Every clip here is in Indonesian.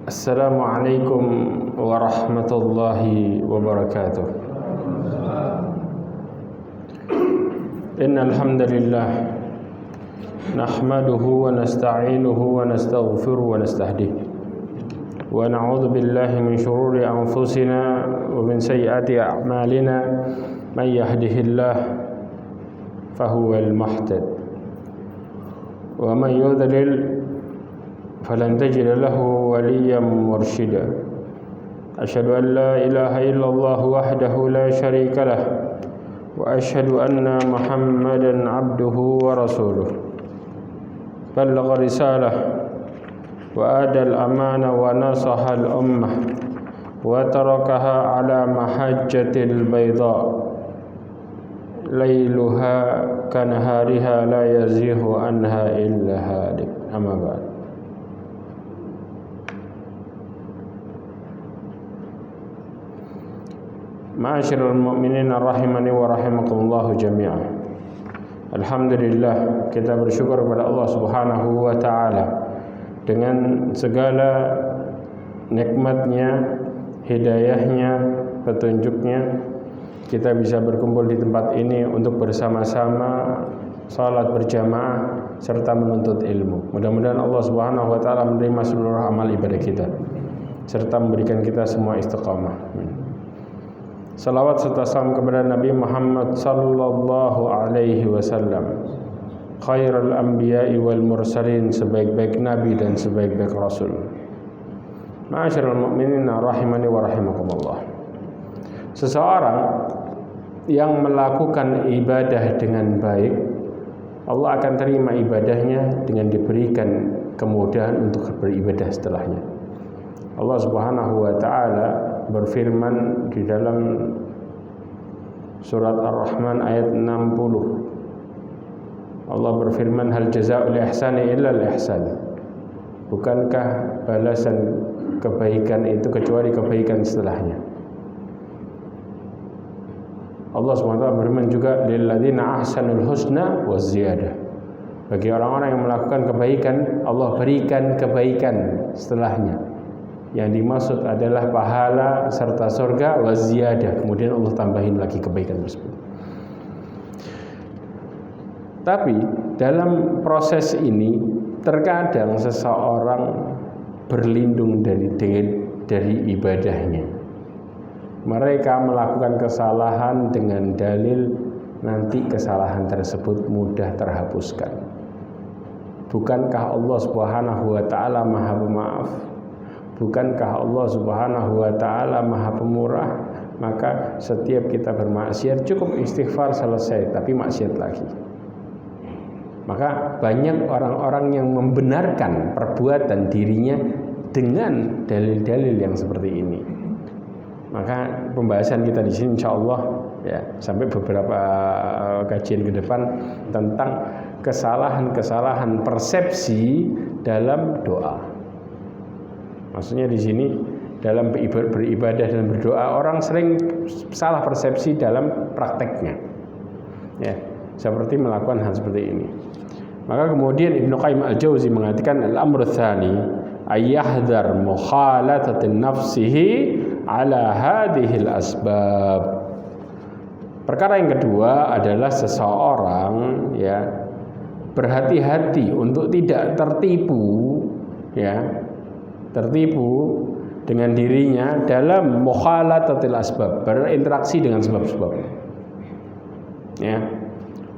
Assalamualaikum warahmatullahi wabarakatuh. Innal hamdalillah nahmaduhu wa nasta'inuhu wa nastaghfiruhu wa nastahdihi wa na'udzu billahi min shururi anfusina wa min sayyiati a'malina may yahdihillah fahuwal muhtad wa man yudlil falan tajid lahu waliyyan mursyida. Asyhadu an la ilaha illallah wahdahu la syarika lah wa asyhadu anna Muhammadan abduhu wa rasuluh. Ballagha risalah wa adal amanah wa nasaha al ummah wa tarakaha ala mahajjatil bayda lailuha kanahariha la yazihu anha illa halik. Amma ba'd. Ma'asyiral mu'minin rahimani wa rahimakumullah jami'an. Alhamdulillah, kita bersyukur kepada Allah Subhanahu wa taala dengan segala nikmatnya, hidayahnya, petunjuknya kita bisa berkumpul di tempat ini untuk bersama-sama salat berjamaah serta menuntut ilmu. Mudah-mudahan Allah Subhanahu wa taala menerima seluruh amal ibadah kita serta memberikan kita semua istiqamah. Salawat serta salam kepada Nabi Muhammad sallallahu alaihi wasallam, khairul anbiya'i wal mursalin, sebaik-baik nabi dan sebaik-baik rasul. Ma'asyiral mu'minin rahimani wa rahimakumullah. Seseorang yang melakukan ibadah dengan baik, Allah akan terima ibadahnya dengan diberikan kemudahan untuk beribadah setelahnya. Allah Subhanahu wa taala berfirman di dalam surat Ar-Rahman ayat 60. Allah berfirman, hal jazaa'ul ihsani illa al-ihsan. Bukankah balasan kebaikan itu kecuali kebaikan setelahnya? Allah SWT berfirman juga, lilladzina ahsanul husna wa ziyadah. Bagi orang-orang yang melakukan kebaikan, Allah berikan kebaikan setelahnya. Yang dimaksud adalah pahala serta surga wa ziyadah. Kemudian Allah tambahin lagi kebaikan tersebut. Tapi dalam proses ini terkadang seseorang berlindung dari ibadahnya. Mereka melakukan kesalahan dengan dalil nanti kesalahan tersebut mudah terhapuskan. Bukankah Allah Subhanahu wa taala Maha Pemaaf? Bukankah Allah Subhanahu wa taala Maha Pemurah? Maka setiap kita bermaksiat cukup istighfar selesai, tapi maksiat lagi. Maka banyak orang-orang yang membenarkan perbuatan dirinya dengan dalil-dalil yang seperti ini. Maka pembahasan kita di sini insyaallah ya sampai beberapa kajian ke depan tentang kesalahan-kesalahan persepsi dalam doa. Maksudnya di sini dalam beribadah dan berdoa orang sering salah persepsi dalam prakteknya. Ya, seperti melakukan hal seperti ini. Maka kemudian Ibnu Qayyim al-Jauzi mengatakan al-amru tsani ayyahdhar mukhalatatin nafsihi ala hadhil asbab. Perkara yang kedua adalah seseorang ya berhati-hati untuk tidak tertipu dengan dirinya dalam mukhalatatil asbab, berinteraksi dengan sebab-sebab. Ya.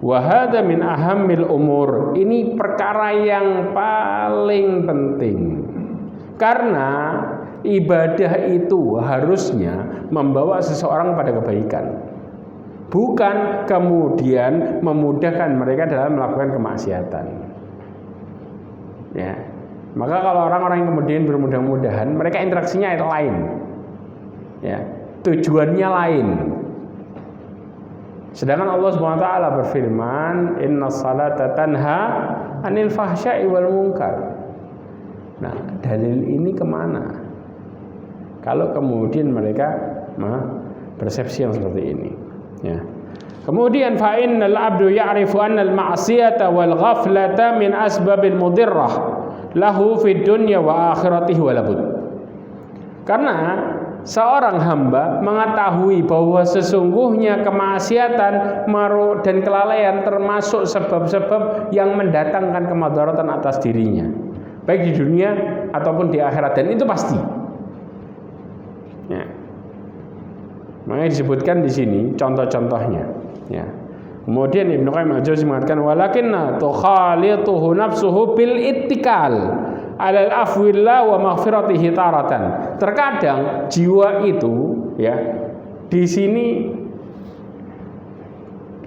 Wa hadza min ahammil umur. Ini perkara yang paling penting. Karena ibadah itu harusnya membawa seseorang pada kebaikan. Bukan kemudian memudahkan mereka dalam melakukan kemaksiatan. Ya. Maka kalau orang-orang yang kemudian bermudah-mudahan, mereka interaksinya lain, ya, tujuannya lain. Sedangkan Allah Subhanahu wa taala berfirman, "Innas salata tanha 'anil fahsya'i wal munkar." Nah, dalil ini kemana? Kalau kemudian mereka persepsi yang seperti ini, ya. Kemudian fa innal 'abdu ya'rifu anna al-ma'siyata wal ghaflata min asbabil mudirrah lahu fid dunya wa akhiratihi walabud. Karena seorang hamba mengetahui bahwa sesungguhnya kemaksiatan dan kelalaian termasuk sebab-sebab yang mendatangkan kemadaratan atas dirinya, baik di dunia ataupun di akhirat, dan itu pasti. Ya. Makanya disebutkan di sini contoh-contohnya. Ya. Kemudian Ibnu Qayyim al-Jauziyah mengatakan walakinna tukhalituhu nafsuhu bil ittikal alal afwillah wa maghfiratihi taratan. Terkadang jiwa itu ya di sini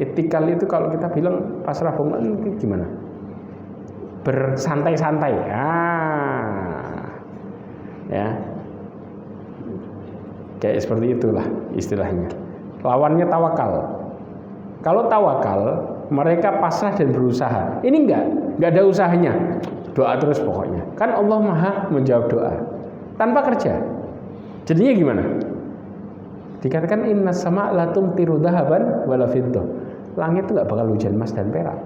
itikal itu kalau kita bilang pasrah bongkar itu gimana? Bersantai-santai. Ya. Kayak seperti itulah istilahnya. Lawannya tawakal. Kalau tawakal mereka pasrah dan berusaha. Ini enggak ada usahanya. Doa terus pokoknya. Kan Allah Maha menjawab doa tanpa kerja. Jadinya gimana? Dikatakan innas sama la tumtiru dhahaban wala fiddah. Langit itu enggak bakal hujan emas dan perak.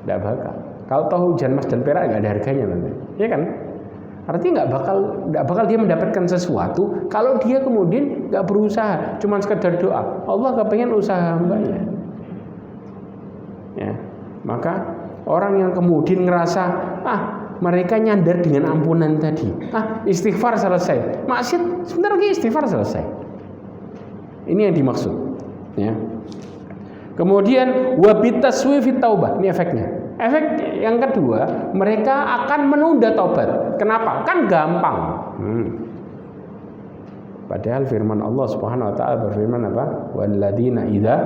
Enggak bakal. Kalau tahu hujan emas dan perak enggak ada harganya nanti. Iya kan? Artinya enggak bakal dia mendapatkan sesuatu kalau dia kemudian enggak berusaha, cuma sekedar doa. Allah enggak pengen usaha hambanya. Ya. Maka orang yang kemudian ngerasa mereka nyandar dengan ampunan tadi, istighfar selesai, maksiat sebentar lagi istighfar selesai. Ini yang dimaksud. Ya. Kemudian wabitaswifit taubah, ini efeknya. Efek yang kedua, mereka akan menunda taubat. Kenapa? Kan gampang. Padahal firman Allah Subhanahu wa taala berfirman apa? Walladzina idza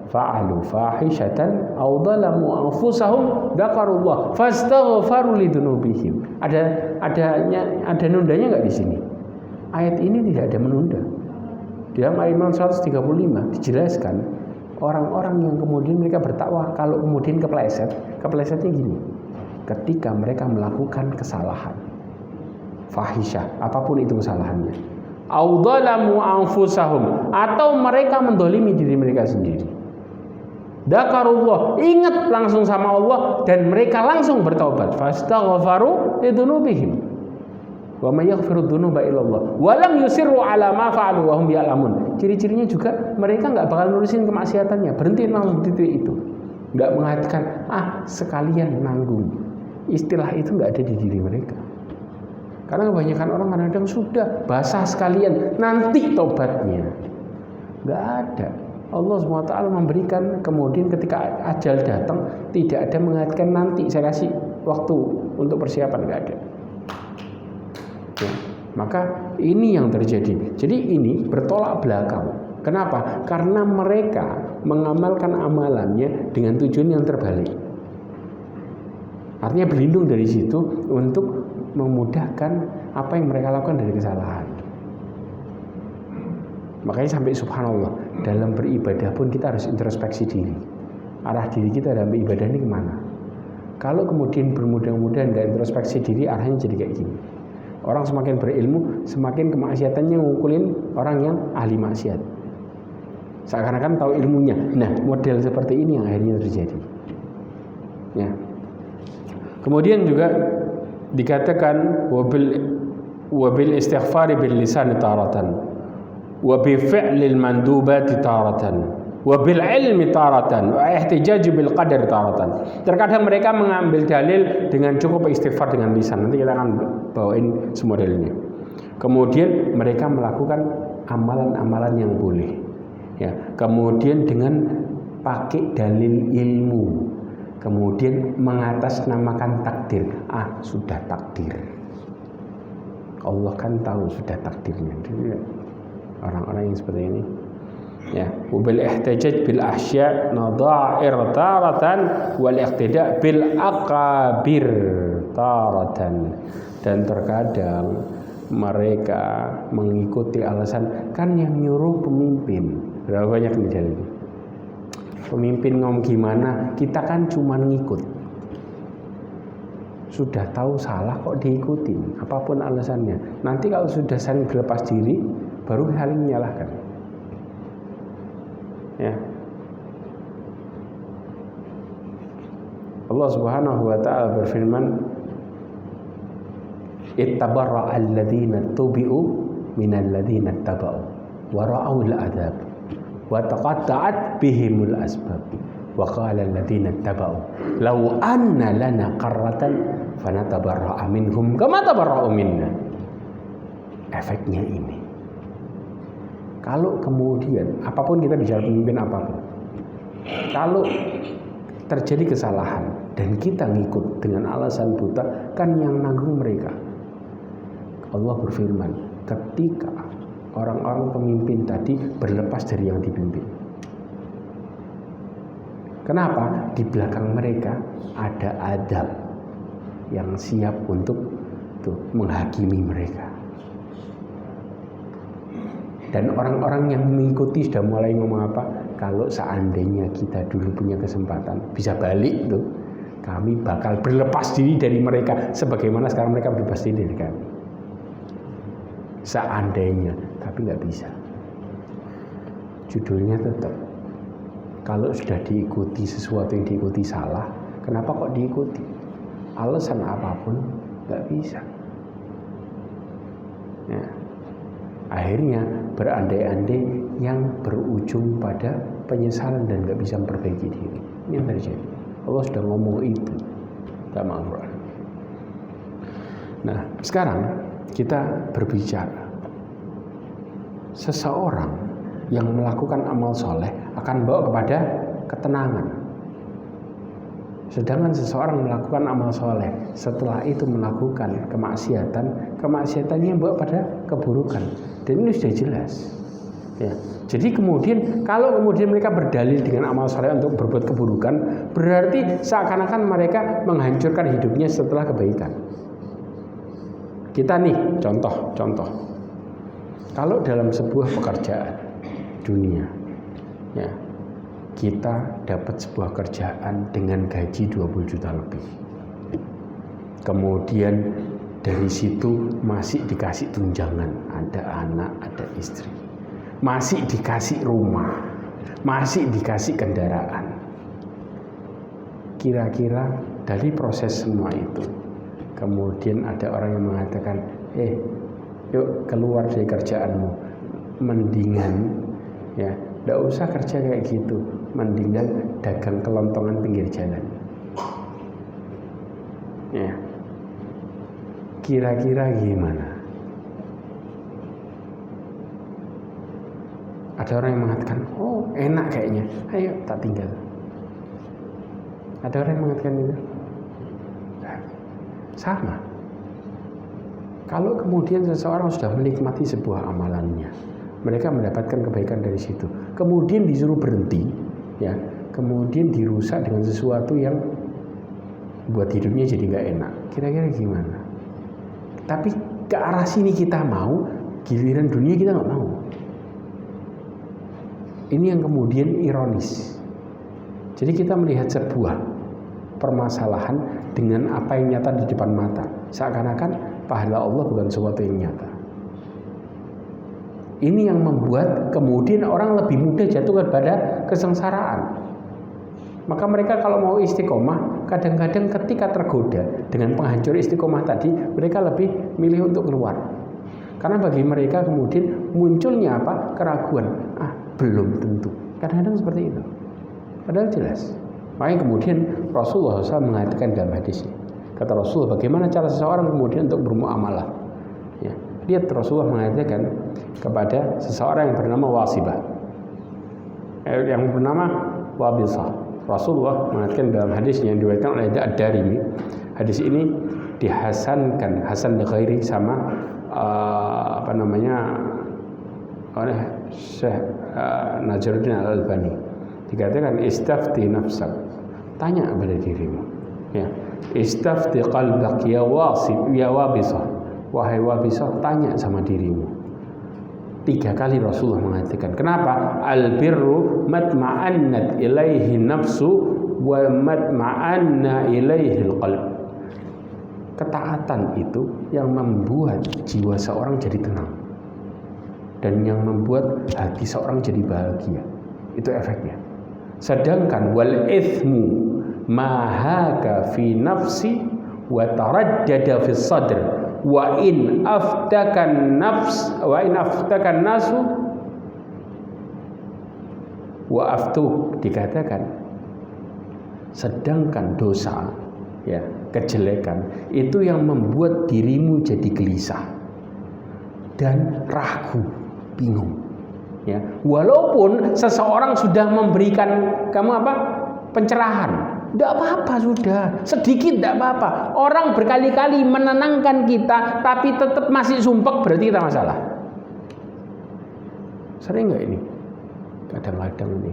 fa'alu fahishatan aw dhalamu anfusahum dzakarullah fastaghfaru lidzunubihim. Ada nundanya enggak di sini? Ayat ini tidak ada menunda. Di dalam ayat 135 dijelaskan orang-orang yang kemudian mereka bertakwa kalau kemudian keplesetnya gini. Ketika mereka melakukan kesalahan fahisyah, apapun itu kesalahannya, au dzalamu anfusahum, atau mereka mendolimi diri mereka sendiri, dzakarullah, ingat langsung sama Allah dan mereka langsung bertaubat, fastaghfaru lidzunubihim wa may yaghfiru dzunuba illallah wa lam yusirru ala ma fa'alu wa hum ya'lamun. Ciri-cirinya juga mereka enggak bakal nurusin kemaksiatannya, berhenti langsung di titik itu. Enggak mengatakan sekalian nanggung. Istilah itu enggak ada di diri mereka. Karena kebanyakan orang kadang-kadang sudah basah sekalian, nanti tobatnya. Enggak ada. Allah SWT memberikan kemudian ketika ajal datang tidak ada mengatakan nanti saya kasih waktu untuk persiapan, enggak ada. Ya, maka ini yang terjadi. Jadi ini bertolak belakang. Kenapa? Karena mereka mengamalkan amalannya dengan tujuan yang terbalik. Artinya berlindung dari situ untuk memudahkan apa yang mereka lakukan dari kesalahan. Makanya sampai subhanallah, dalam beribadah pun kita harus introspeksi diri. Arah diri kita dalam beribadah ini kemana? Kalau kemudian bermudah-mudahan dan introspeksi diri, arahnya jadi kayak gini. Orang semakin berilmu, semakin kemaksiatannya ngukulin orang yang ahli maksiat. Seakan-akan tahu ilmunya. Nah, model seperti ini yang akhirnya terjadi. Ya. Kemudian juga dikatakan wabil istighfari bil lisan taratan, wa bi fi'lil mandubati taratan, wa bil ilmi taratan, wa ihtijaj bil qadar taratan. Terkadang mereka mengambil dalil dengan cukup istighfar dengan lisan. Nanti kita akan bawain semua dalilnya. Kemudian mereka melakukan amalan-amalan yang boleh. Ya, kemudian dengan pakai dalil ilmu. Kemudian mengatasnamakan takdir. Sudah takdir. Allah kan tahu sudah takdirnya. Orang-orang yang seperti ini. Ya, bil ihtijaj bil ahsya nadha'ir taratan wal iqtida bil aqabir taratan. Dan terkadang mereka mengikuti alasan kan yang nyuruh pemimpin. Berapa banyak nih dalil? Pemimpin ngomong gimana, kita kan cuma ngikut. Sudah tahu salah kok diikutin, apapun alasannya. Nanti kalau sudah saling berlepas diri, baru saling menyalahkan. Ya. Allah Subhanahu wa taala berfirman ittabarra alladziina tubi'u minal ladziina taba'u wa ra'awul adzab wa taqatta'at bihimul asbab wa qala alladziina taba'u law anna lana qarratan fanatabarra'a minhum kama tabarra'u minna. Efeknya ini, kalau kemudian apapun kita bicara pemimpin apapun, kalau terjadi kesalahan dan kita ngikut dengan alasan buta, kan yang nanggung mereka. Allah berfirman, ketika orang-orang pemimpin tadi berlepas dari yang dipimpin. Kenapa? Di belakang mereka ada adab yang siap untuk menghakimi mereka. Dan orang-orang yang mengikuti sudah mulai ngomong apa? Kalau seandainya kita dulu punya kesempatan bisa balik tuh, kami bakal berlepas diri dari mereka sebagaimana sekarang mereka berlepas diri dari kami. Seandainya, tapi nggak bisa. Judulnya tetap, kalau sudah diikuti sesuatu yang diikuti salah, kenapa kok diikuti? Alasan apapun nggak bisa. Ya. Akhirnya berandai-andai yang berujung pada penyesalan dan nggak bisa memperbaiki diri. Ini yang terjadi. Allah sudah ngomong itu dalam Al-Quran. Nah, sekarang kita berbicara. Seseorang yang melakukan amal soleh akan bawa kepada ketenangan. Sedangkan seseorang melakukan amal soleh, setelah itu melakukan kemaksiatannya bawa pada keburukan. Dan ini sudah jelas. Ya. Jadi kemudian kalau kemudian mereka berdalil dengan amal soleh untuk berbuat keburukan, berarti seakan-akan mereka menghancurkan hidupnya setelah kebaikan. Kita nih contoh. Kalau dalam sebuah pekerjaan dunia, ya, kita dapat sebuah kerjaan dengan gaji 20 juta lebih. Kemudian dari situ masih dikasih tunjangan, ada anak, ada istri. Masih dikasih rumah, masih dikasih kendaraan. Kira-kira dari proses semua itu, kemudian ada orang yang mengatakan, yuk keluar dari kerjaanmu, mendingan ya, tidak usah kerja kayak gitu, mendingan dagang kelontongan pinggir jalan. Ya, kira-kira gimana? Ada orang yang mengatakan, oh enak kayaknya, ayo tak tinggal. Ada orang yang mengatakan itu. Sama. Kalau kemudian seseorang sudah menikmati sebuah amalannya, mereka mendapatkan kebaikan dari situ, kemudian disuruh berhenti, ya, kemudian dirusak dengan sesuatu yang buat hidupnya jadi nggak enak. Kira-kira gimana? Tapi ke arah sini kita mau, giliran dunia kita nggak mau. Ini yang kemudian ironis. Jadi kita melihat sebuah permasalahan dengan apa yang nyata di depan mata, seakan-akan pahala Allah bukan sesuatu yang nyata. Ini yang membuat kemudian orang lebih mudah jatuh kepada kesengsaraan. Maka mereka kalau mau istiqomah, kadang-kadang ketika tergoda dengan penghancur istiqomah tadi, mereka lebih milih untuk keluar. Karena bagi mereka kemudian munculnya apa? Keraguan. Belum tentu. Kadang-kadang seperti itu. Padahal jelas. Makanya kemudian Rasulullah SAW mengatakan dalam hadisnya, kata Rasulullah, bagaimana cara seseorang kemudian untuk bermuamalah? Ya, lihat Rasulullah mengatakan kepada seseorang yang bernama Wasibah, yang bernama Wabisah. Rasulullah mengatakan dalam hadis yang diriwayatkan oleh Ad-Darimi, hadis ini dihasankan Hasan al-Ghairi sama oleh Syekh Najruddin Al-Albani. Dikatakan istafti nafsak, tanya kepada dirimu, ya, istafti qalbak ya wasib ya wabisah, wahai wabisah, tanya sama dirimu. 3 kali Rasulullah mengatakan. Kenapa? Al-birru matma'annat ilaihi nafsu wa matma'anna ilaihi al-qalb. Ketaatan itu yang membuat jiwa seorang jadi tenang dan yang membuat hati seorang jadi bahagia. Itu efeknya. Sedangkan wal ithmu ma haka fi nafsi wa taraddada fi sadr wa in aftakan nasu wa aftu, dikatakan sedangkan dosa, ya, kejelekan itu yang membuat dirimu jadi gelisah dan ragu, bingung, ya. Walaupun seseorang sudah memberikan kamu apa? Pencerahan, tidak apa-apa, sudah sedikit tidak apa-apa. Orang berkali-kali menenangkan kita tapi tetap masih sumpek, berarti kita masalah. Sering nggak ini? Kadang-kadang ini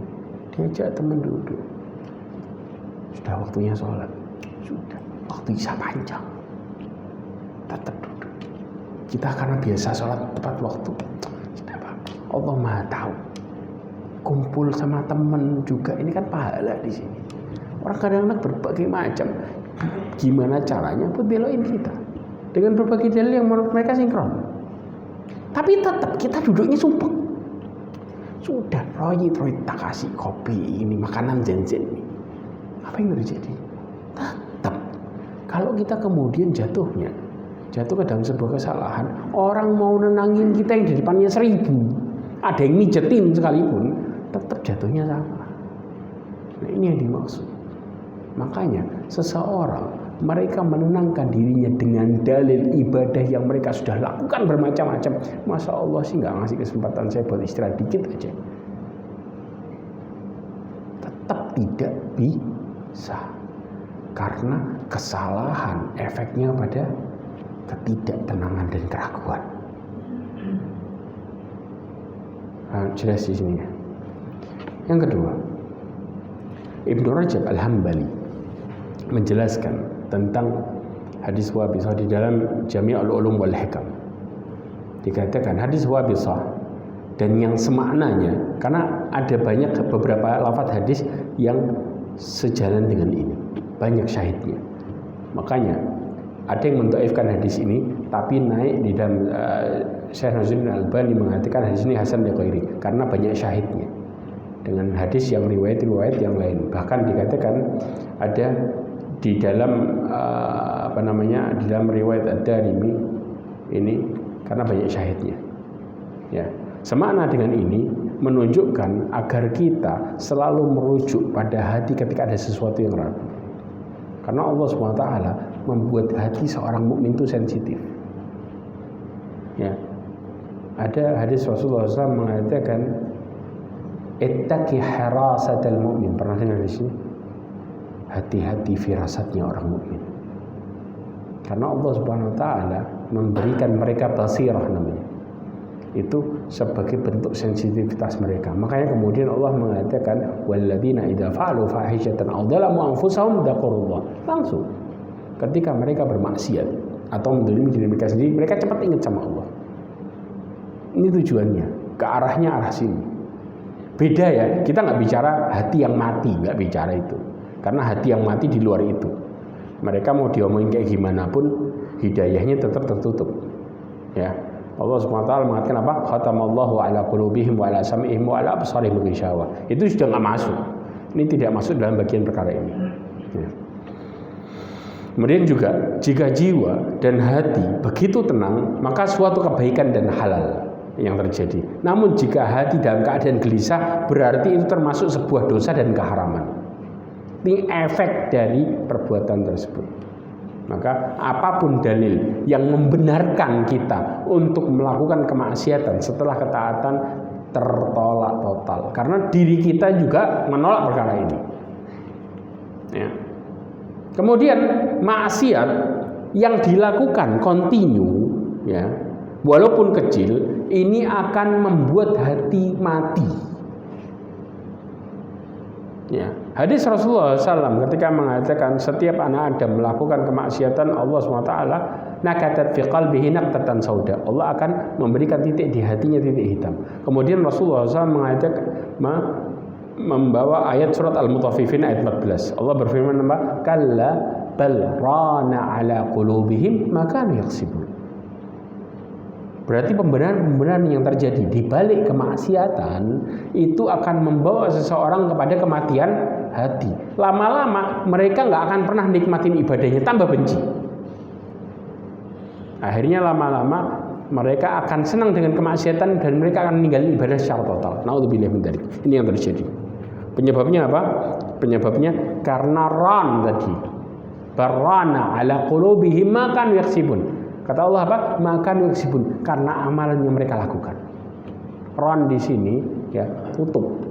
diajak teman duduk, sudah waktunya sholat, sudah waktu isya panjang, tetap duduk. Kita karena biasa sholat tepat waktu, tidak apa-apa. Allah Maha tahu. Kumpul sama teman juga, ini kan pahala di sini. Orang kadang-kadang berbagai macam, gimana caranya buat beloin kita dengan berbagai dalil yang menurut mereka sinkron. Tapi tetap kita duduknya sumpah. Sudah royit tak kasih kopi ini, makanan zen-zen ini. Apa yang terjadi? Tetap kalau kita kemudian jatuh ke dalam sebuah kesalahan, orang mau nenangin kita yang di depannya 1000, ada yang mijetin sekalipun, tetap jatuhnya sama. Nah, ini yang dimaksud. Makanya seseorang, mereka menenangkan dirinya dengan dalil ibadah yang mereka sudah lakukan bermacam-macam. Masya Allah sih nggak ngasih kesempatan saya buat istirahat dikit aja. Tetap tidak bisa, karena kesalahan efeknya pada ketidaktenangan dan keraguan. Nah, jelas di sini. Yang kedua, Ibnu Rajab Al-Hambali menjelaskan tentang hadis Wabisah di dalam Jami'ul Ulum wal Hikam. Dikatakan hadis Wabisah dan yang semaknanya, karena ada banyak beberapa lafaz hadis yang sejalan dengan ini, banyak syahidnya. Makanya ada yang mendhaifkan hadis ini, tapi naik di dalam Syekh Nasruddin Al-Albani mengatakan hadis ini hasan li ghairi karena banyak syahidnya dengan hadis yang riwayat yang lain. Bahkan dikatakan ada di dalam di dalam riwayat Ad-Darimi ini karena banyak syahidnya. Ya, semakna dengan ini menunjukkan agar kita selalu merujuk pada hati ketika ada sesuatu yang ragu. Karena Allah SWT membuat hati seorang mukmin itu sensitif. Ya, ada hadis Rasulullah SAW mengatakan, "Ittaqi hirasatal mu'min." Pernah dengar di sini? Hati-hati firasatnya orang mukmin. Karena Allah Subhanahu wa taala memberikan mereka basirah namanya. Itu sebagai bentuk sensitivitas mereka. Makanya kemudian Allah mengatakan, "Walladzina idza fa'alu fahishatan aw dzalamu anfusahum dzaqurullah." Langsung ketika mereka bermaksiat atau menzalimi diri mereka sendiri, mereka cepat ingat sama Allah. Ini tujuannya, ke arahnya arah sini. Beda ya, kita nggak bicara hati yang mati, nggak bicara itu. Karena hati yang mati di luar itu. Mereka mau diomongin kayak gimana pun, hidayahnya tetap tertutup. Ya, Allah SWT mengatakan apa? Khatamallahu ala qulubihim wa ala sam'ihim wa ala absarihim ghishawah. Itu sudah nggak masuk. Ini tidak masuk dalam bagian perkara ini. Ya. Kemudian juga jika jiwa dan hati begitu tenang, maka suatu kebaikan dan halal yang terjadi. Namun jika hati dalam keadaan gelisah, berarti itu termasuk sebuah dosa dan keharaman. Ini efek dari perbuatan tersebut. Maka apapun dalil yang membenarkan kita untuk melakukan kemaksiatan setelah ketaatan tertolak total. Karena diri kita juga menolak perkara ini. Ya. Kemudian maksiat yang dilakukan kontinu, ya, walaupun kecil, ini akan membuat hati mati. Ya, hadis Rasulullah SAW ketika mengatakan setiap anak Adam melakukan kemaksiatan, Allah SWT nakatat fi qalbihi naqtatan sauda. Allah akan memberikan titik di hatinya, titik hitam. Kemudian Rasulullah SAW mengajak membawa ayat surat Al-Mutaffifin ayat 14. Allah berfirman, "Kalla bal rana ala qulubihim ma kanu yaksibun." Berarti pembenaran yang terjadi di balik kemaksiatan itu akan membawa seseorang kepada kematian hati. Lama-lama mereka nggak akan pernah nikmatin ibadahnya, tambah benci. Akhirnya lama-lama mereka akan senang dengan kemaksiatan dan mereka akan meninggalkan ibadah secara total. Naudzubillah min dzalik. Ini yang terjadi. Penyebabnya apa? Penyebabnya karena ran tadi. Barana ala qulubihim ma kanu yaksibun. Kata Allah apa? Ma kanu yaksibun, karena amalan yang mereka lakukan. Ran di sini ya tutup.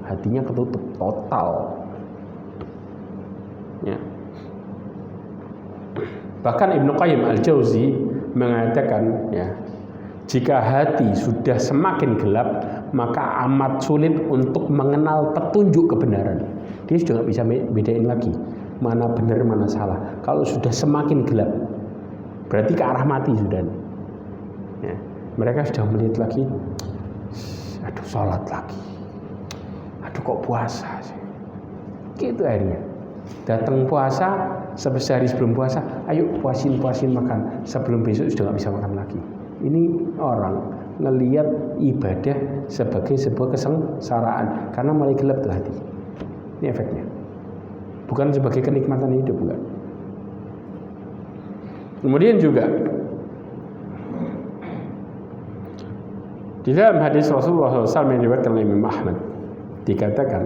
Hatinya ketutup total. Ya. Bahkan Ibnu Qayyim Al-Jauzi mengatakan ya, jika hati sudah semakin gelap, maka amat sulit untuk mengenal petunjuk kebenaran. Dia sudah nggak bisa bedain lagi mana benar mana salah. Kalau sudah semakin gelap, berarti ke arah mati sudah. Ya. Mereka sudah melihat lagi, aduh sholat lagi, aduh kok puasa sih. Gitu akhirnya. Datang puasa, sehari sebelum puasa, ayo puasin makan. Sebelum besok sudah nggak bisa makan lagi. Ini orang ngelihat ibadah sebagai sebuah kesengsaraan karena mulai gelap tuh hati. Ini efeknya. Bukan sebagai kenikmatan hidup, enggak. Kemudian juga di dalam hadis Rasulullah SAW yang diriwayatkan oleh Imam Ahmad dikatakan,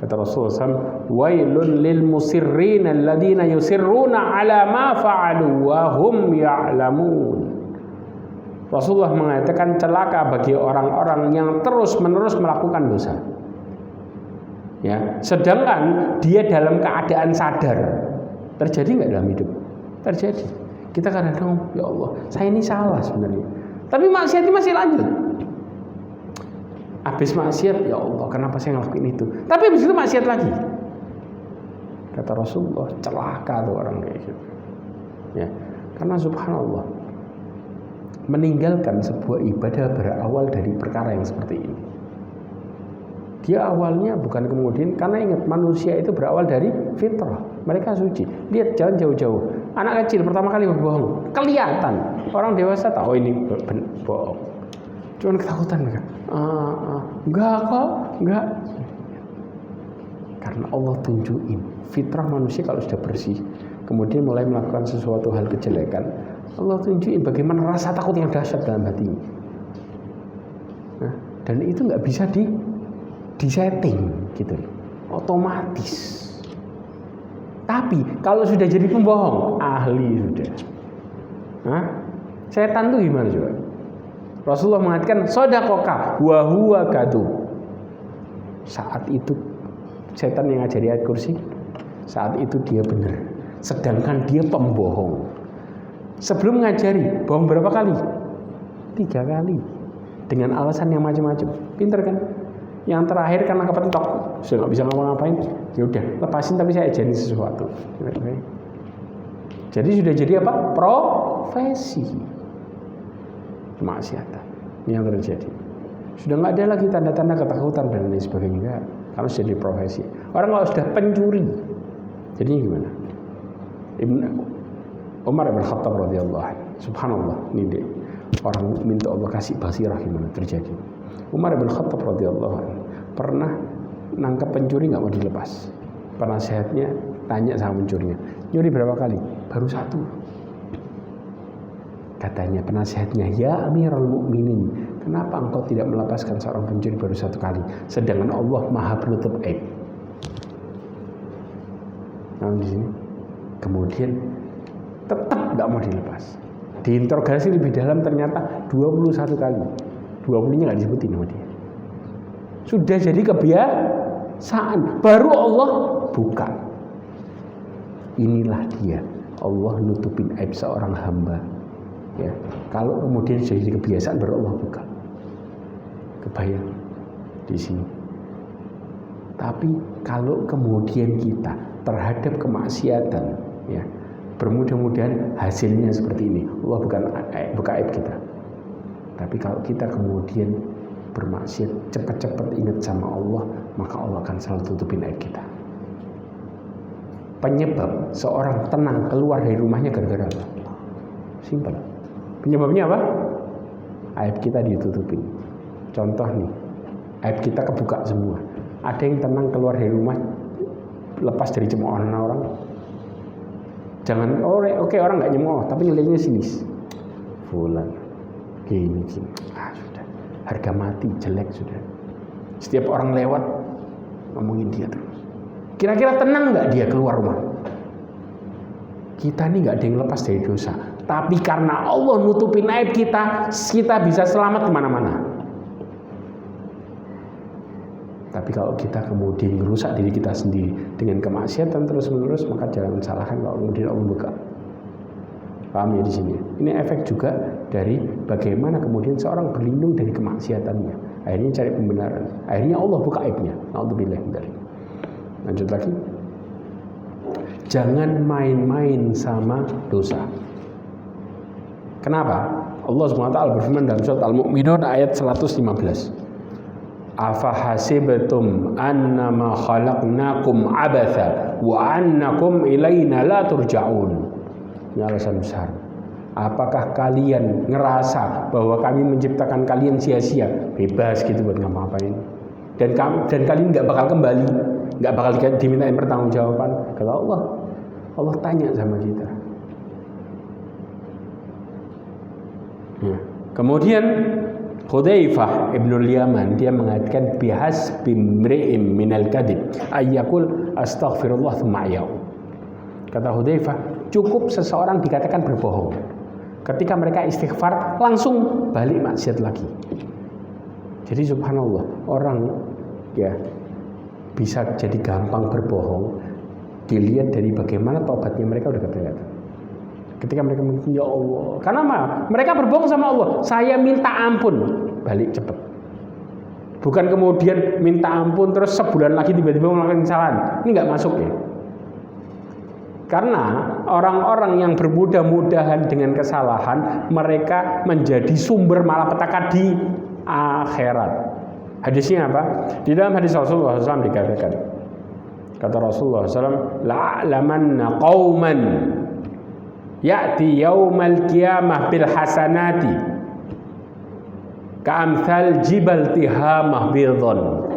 kata Rasulullah SAW, wailun lil musirrin alladziina yusirruna ala ma fa'alu wa hum ya'lamun. Rasulullah mengatakan celaka bagi orang-orang yang terus-menerus melakukan dosa. Ya, sedangkan dia dalam keadaan sadar. Terjadi nggak dalam hidup? Terjadi. Kita kadang-kadang, ya Allah, saya ini salah sebenarnya. Tapi maksiat masih lanjut. Habis maksiat, ya Allah, kenapa saya ngelakuin itu? Tapi habis itu maksiat lagi. Kata Rasulullah, celaka tuh orang kayak gitu. Ya, karena subhanallah, meninggalkan sebuah ibadah berawal dari perkara yang seperti ini. Dia awalnya bukan kemudian, karena ingat manusia itu berawal dari fitrah. Mereka suci. Lihat jalan jauh-jauh. Anak kecil pertama kali berbohong, kelihatan. Orang dewasa tahu ini bohong. Cuman ketakutan mereka. Enggak kok, enggak. Karena Allah tunjukin fitrah manusia kalau sudah bersih, kemudian mulai melakukan sesuatu hal kejelekan, Allah tunjukin bagaimana rasa takut yang dahsyat dalam hatinya. Nah, dan itu nggak bisa disetting gitu, otomatis. Tapi kalau sudah jadi pembohong, ahli sudah. Nah, setan tuh gimana coba? Rasulullah mengatakan sodakoka wa huwa kadzub. Saat itu setan yang ngajari ayat kursi, saat itu dia benar. Sedangkan dia pembohong. Sebelum ngajari, bohong berapa kali? 3 kali. Dengan alasan yang macam-macam. Pinter kan? Yang terakhir karena kepentok, sudah nggak bisa ngapa-ngapain. Ya udah, lepasin tapi saya ajarin sesuatu. Jadi sudah jadi apa? Profesi. Kemaksiatan. Ini yang terjadi. Sudah nggak ada lagi tanda-tanda ketakutan dan lain sebagainya. Karena sudah jadi profesi. Orang kalau sudah pencuri, jadinya gimana? Umar bin Khattab radhiyallahu anhu. Subhanallah, ini deh. Orang minta Allah kasih basirah gimana terjadi. Umar bin Khattab radhiyallahu anhu pernah nangkap pencuri nggak mau dilepas. Penasehatnya tanya sama pencurinya, nyuri berapa kali? Baru 1. Katanya penasehatnya, ya Amirul Mukminin, kenapa engkau tidak melepaskan seorang pencuri baru 1 kali? Sedangkan Allah Maha Penutup aib. Nah, di sini kemudian tetap nggak mau dilepas. Diinterogasi lebih dalam ternyata 21 kali. 20-nya nggak disebutin sama dia. Sudah jadi kebiasaan. Baru Allah buka. Inilah dia. Allah nutupin aib seorang hamba. Ya, kalau kemudian jadi kebiasaan baru Allah buka. Kebayang di sini. Tapi kalau kemudian kita terhadap kemaksiatan, ya, bermudah-mudahan hasilnya seperti ini. Allah buka aib kita. Tapi kalau kita kemudian bermaksiat, cepat-cepat ingat sama Allah, maka Allah akan selalu tutupin aib kita. Penyebab seorang tenang keluar dari rumahnya gara-gara apa? Simpel. Penyebabnya apa? Aib kita ditutupin. Contoh nih, aib kita kebuka semua. Ada yang tenang keluar dari rumah, lepas dari cemoohan orang. Jangan, oke orang nggak nyemooh, tapi nilainya sinis. fulan gini. Sudah, harga mati, jelek sudah. Setiap orang lewat ngomongin dia terus. Kira-kira tenang nggak dia keluar rumah? Kita ini nggak ada yang lepas dari dosa. Tapi karena Allah nutupin aib kita bisa selamat kemana-mana. Tapi kalau kita kemudian merusak diri kita sendiri dengan kemaksiatan terus-menerus, maka jangan salahkan kalau kemudian Allah buka. Paham ya di sini? Ini efek juga dari bagaimana kemudian seorang berlindung dari kemaksiatannya. Akhirnya cari pembenaran. Akhirnya Allah buka aibnya. Na'udzubillah min dzalik. Lanjut lagi. Jangan main-main sama dosa. Kenapa? Allah SWT berfirman dalam surat Al-Mu'minun ayat 115. Afa hasibtum annama khalaqnakum abatha wa annakum ilaina la turja'un. Ini alasan besar. Apakah kalian ngerasa bahwa kami menciptakan kalian sia-sia, bebas gitu buat ngapa-ngapain, dan kalian nggak bakal kembali, nggak bakal dimintain pertanggungjawaban? Kalau Allah tanya sama kita. Ya. Kemudian Hudzaifah ibnul Yaman dia mengatakan bihasbi mri'in minal kadhib ayyakul astaghfirullah tsumma ya'ud. Kata Hudzaifah, cukup seseorang dikatakan berbohong. Ketika mereka istighfar, langsung balik maksiat lagi. Jadi subhanallah, orang ya bisa jadi gampang berbohong dilihat dari bagaimana taubatnya mereka udah kelihatan. Ketika mereka mengatakan ya Allah, karena apa? Mereka berbohong sama Allah. Saya minta ampun, balik cepat. Bukan kemudian minta ampun terus sebulan lagi tiba-tiba melakukan kesalahan. Ini nggak masuk ya. Karena orang-orang yang bermudah-mudahan dengan kesalahan, mereka menjadi sumber malapetaka di akhirat. Hadisnya apa? Di dalam hadis Rasulullah SAW dikatakan, kata Rasulullah SAW, la'lamanna qauman ya'ti yaumal qiyamah bil hasanati ka'amthal jibal tihamah bidhon.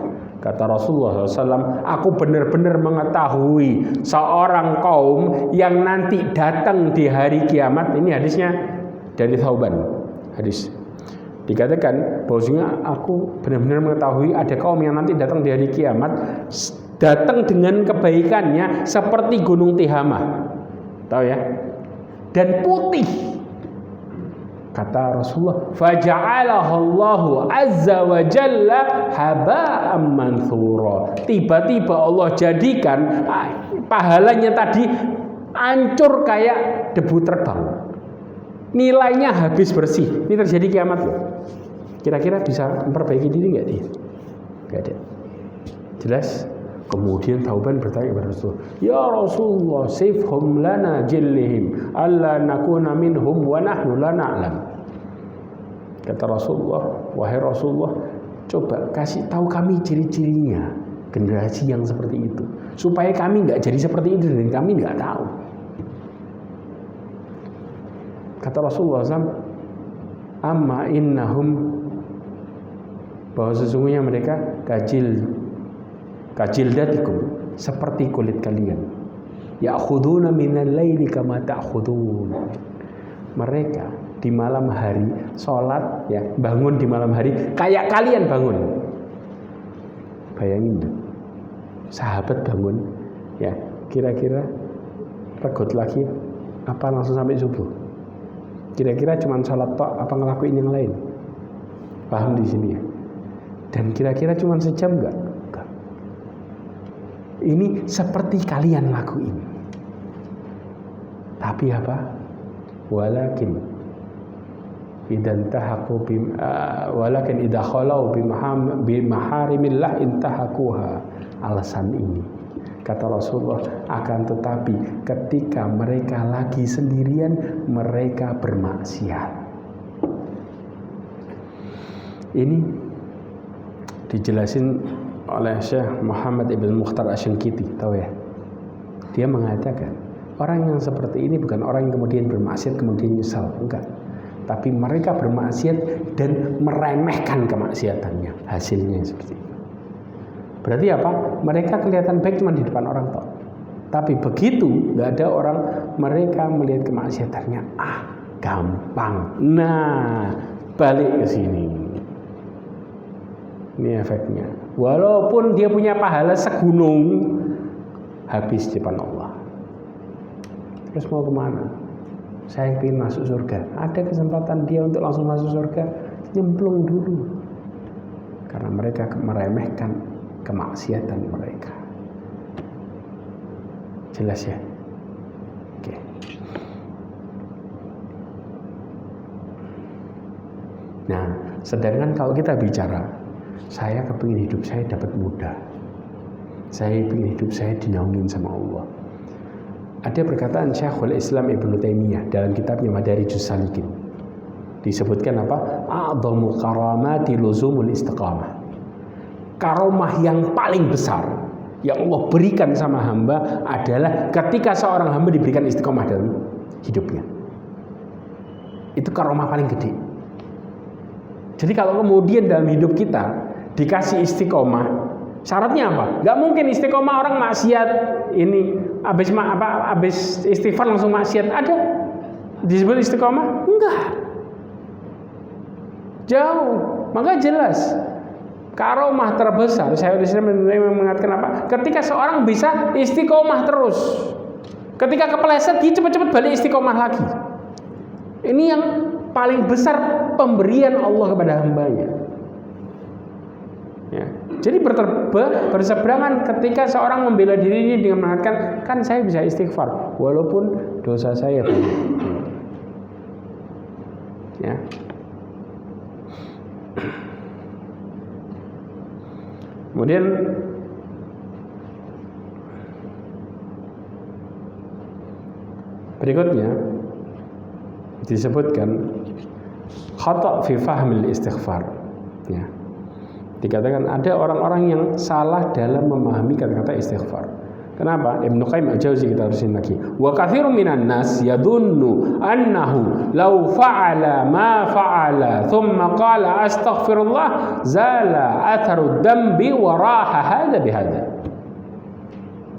Kata Rasulullah SAW, aku benar-benar mengetahui seorang kaum yang nanti datang di hari kiamat. Ini hadisnya dari Thauban. Hadis dikatakan bahwasanya aku benar-benar mengetahui ada kaum yang nanti datang di hari kiamat, datang dengan kebaikannya seperti gunung Tihamah. Tahu ya? Dan putih. Kata Rasulullah, faja'alahu azza wa jalla haba'an manthura. Tiba-tiba Allah jadikan pahalanya tadi hancur kayak debu terbang. Nilainya habis bersih. Ini terjadi kiamat loh. Kira-kira bisa memperbaiki diri nggak dia? Nggak ada. Jelas? Kemudian Thauban bertanya kepada Rasulullah, ya Rasulullah, sifhum lana jillihim alla nakuna minhum wa nahnu la na'lam. Kata Rasulullah, wahai Rasulullah, coba kasih tahu kami ciri-cirinya generasi yang seperti itu, supaya kami nggak jadi seperti itu dan kami nggak tahu. Kata Rasulullah SAW, amma innahum, bahwa sesungguhnya mereka kajildatikum, seperti kulit kalian. Ya'khuduna minal laili kama ta'khudun. Mereka di malam hari sholat ya, bangun di malam hari kayak kalian bangun. Bayangin tuh, sahabat bangun ya, kira-kira regut lagi apa langsung sampai subuh? Kira-kira cuma sholat tok apa ngelakuin yang lain? Paham di sini ya? Dan kira-kira cuma sejam enggak? Ini seperti kalian lakuin. Tapi apa? Walakin idan tahaku walakin idza khalau bi maharimillah intahakuha. Alasan ini kata Rasulullah, akan tetapi ketika mereka lagi sendirian mereka bermaksiat. Ini dijelasin oleh Syekh Muhammad Ibn Mukhtar Asy-Syanqiti, tahu ya? Dia mengatakan orang yang seperti ini bukan orang yang kemudian bermaksiat kemudian nyesal, enggak. Tapi mereka bermaksiat dan meremehkan kemaksiatannya. Hasilnya seperti itu. Berarti apa? Mereka kelihatan baik cuma di depan orang tok. Tapi begitu nggak ada orang, mereka melihat kemaksiatannya, gampang. Nah, balik ke sini. Ini efeknya. Walaupun dia punya pahala segunung, habis di depan Allah. Terus mau kemana? Saya ingin masuk surga. Ada kesempatan dia untuk langsung masuk surga, nyemplung dulu. Karena mereka meremehkan kemaksiatan mereka. Jelas ya? Oke. Nah, sedangkan kalau kita bicara, saya kepingin hidup saya dapat mudah. Saya ingin hidup saya dinaungin sama Allah. Ada perkataan Syekhul Islam Ibnu Taimiyah dalam kitabnya Madarijus Salikin. Disebutkan apa? A'dhamu karamati luzumul istiqamah. Karomah yang paling besar yang Allah berikan sama hamba adalah ketika seorang hamba diberikan istiqamah dalam hidupnya. Itu karomah paling gede. Jadi kalau kemudian dalam hidup kita dikasih istiqomah, syaratnya apa? Gak mungkin istiqomah orang maksiat ini habis istighfar langsung maksiat. Ada disebut istiqomah? Enggak. Jauh. Maka jelas karomah terbesar saya mengatakan apa? Ketika seorang bisa istiqomah terus. Ketika kepeleset dia cepat-cepat balik istiqomah lagi. Ini yang paling besar pemberian Allah kepada hambanya. Ya. Jadi berseberangan ketika seorang membela dirinya dengan mengatakan, kan saya bisa istighfar walaupun dosa saya banyak. Ya. Kemudian berikutnya disebutkan khata' fi fahmil istighfar. Ya. Dikatakan ada orang-orang yang salah dalam memahami kata-kata istighfar. Kenapa? Ibnu Qayyim Al-Jauzi kita terusin lagi. Wa katsirun minan nas yadhunnu annahu law fa'ala ma fa'ala thumma qala astaghfirullah zala atharu dambi wa raha hadza bihadza.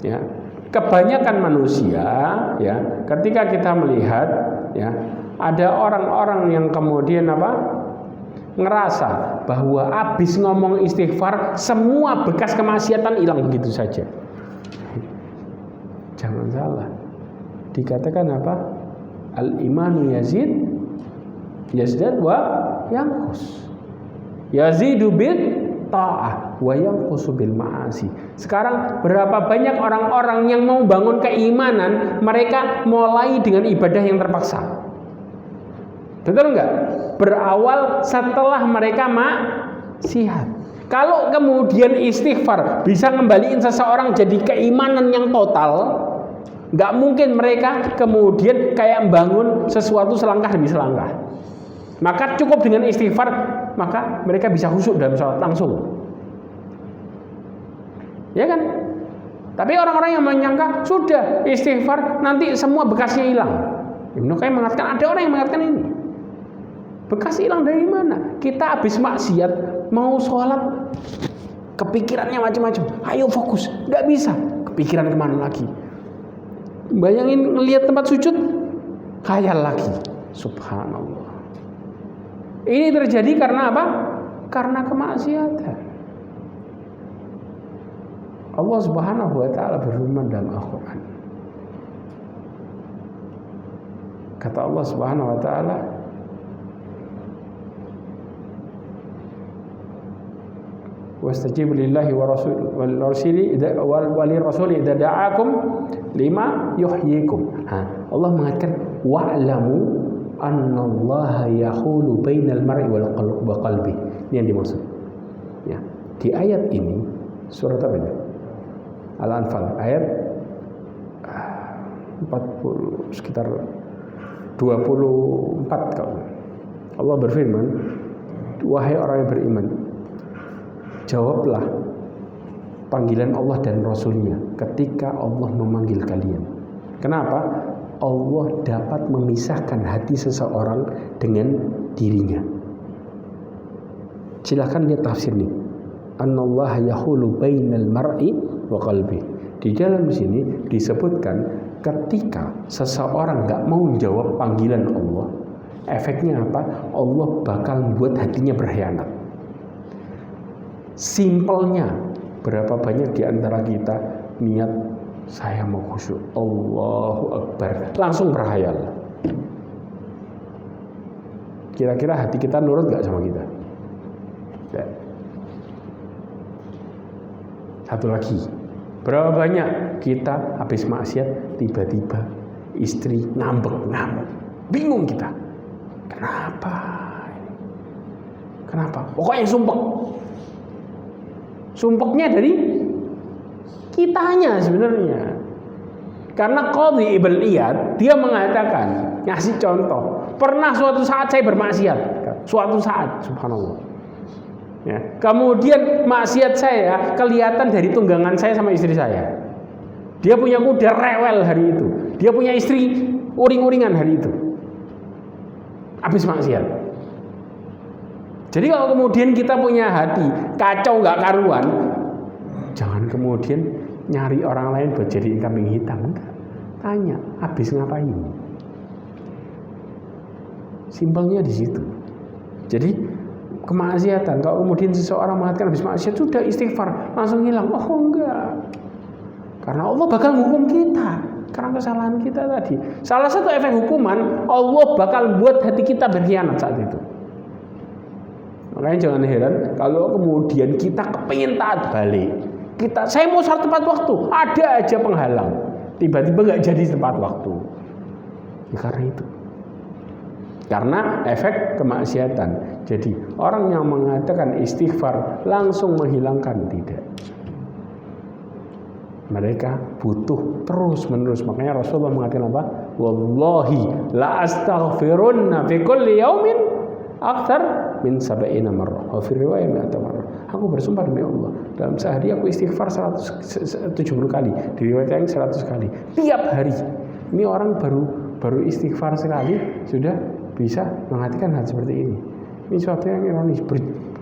Ya. Kebanyakan manusia ya, ketika kita melihat ya, ada orang-orang yang kemudian apa? Ngerasa bahwa habis ngomong istighfar semua bekas kemaksiatan hilang begitu saja. Jangan salah. Dikatakan apa? Al-imanu yazdad wa yanqus. Yazidu bil ta'ah wa yanqusu bil ma'asi. Sekarang berapa banyak orang-orang yang mau bangun keimanan, mereka mulai dengan ibadah yang terpaksa. Betul enggak? Berawal setelah mereka maksiat. Kalau kemudian istighfar bisa ngembaliin seseorang jadi keimanan yang total, nggak mungkin mereka kemudian kayak membangun sesuatu selangkah demi selangkah. Maka cukup dengan istighfar, maka mereka bisa khusyuk dalam sholat langsung. Ya kan? Tapi orang-orang yang menyangka sudah istighfar nanti semua bekasnya hilang. Ibnu Qayyim mengatakan, ada orang yang mengatakan ini. Bekas hilang dari mana? Kita habis maksiat, mau sholat, kepikirannya macam-macam. Ayo fokus, nggak bisa. Kepikiran kemana lagi? Bayangin ngelihat tempat sujud, khayal lagi. Subhanallah. Ini terjadi karena apa? Karena kemaksiatan. Allah Subhanahu wa taala berfirman dalam Al-Qur'an. Kata Allah Subhanahu wa taala, wastajibu lillahi wa rasuli idza da'akum lima yuhyikum. Allah mengatakan wa'lamu annallaha yahulu bainal mar'i wa qalbi. Ini yang dimaksud. Ya. Di ayat ini surat apa ini? Al-Anfal ayat 40 sekitar 24 kalau. Allah berfirman, wahai orang yang beriman, jawablah panggilan Allah dan Rasulnya ketika Allah memanggil kalian. Kenapa? Allah dapat memisahkan hati seseorang dengan dirinya. Silakan lihat tafsir ini. Annallaha yahulu bainal mar'i wa qalbi. Di dalam sini disebutkan ketika seseorang enggak mau menjawab panggilan Allah, Efeknya apa? Allah bakal buat hatinya berkhianat. Simpelnya, berapa banyak di antara kita niat saya mau khusyuk, Allahu Akbar, langsung berhayal. Kira-kira hati kita nurut gak sama kita? Ya. Satu lagi, berapa banyak kita habis maksiat tiba-tiba istri ngambek, bingung kita. Kenapa? Pokoknya sumpeknya dari kitanya sebenarnya. Karena Qadhi Ibn Iyad dia mengatakan, ngasih contoh, pernah suatu saat saya bermaksiat, suatu saat, subhanallah. Ya. Kemudian maksiat saya kelihatan dari tunggangan saya sama istri saya. Dia punya kuda rewel hari itu, dia punya istri uring-uringan hari itu. Habis maksiat. Jadi kalau kemudian kita punya hati kacau nggak karuan, jangan kemudian nyari orang lain buat jadi kambing hitam. Enggak. Tanya, habis ngapain? Simpelnya di situ. Jadi kemaksiatan, kalau kemudian seseorang mengatakan habis maksiat sudah istighfar, langsung hilang. Oh enggak. Karena Allah bakal menghukum kita karena kesalahan kita tadi. Salah satu efek hukuman, Allah bakal buat hati kita berkhianat saat itu. Makanya jangan heran kalau kemudian kita kepingin taat balik. Saya mau sholat tepat waktu, ada aja penghalang. Tiba-tiba nggak jadi tepat waktu. Ya, karena itu. Karena efek kemaksiatan. Jadi orang yang mengatakan istighfar langsung menghilangkan, tidak. Mereka butuh terus-menerus. Makanya Rasulullah mengatakan apa? Wallahi la astaghfirunna fi kulli yaumin akthar min 70 marrah. Wa fi riwayat 100 marrah. Aku bersumpah demi Allah, dalam sehari aku istighfar 170 kali, di riwayat yang 100 kali. Tiap hari. Ini orang baru istighfar sekali sudah bisa mengatakan hal seperti ini. Ini suatu yang ironis,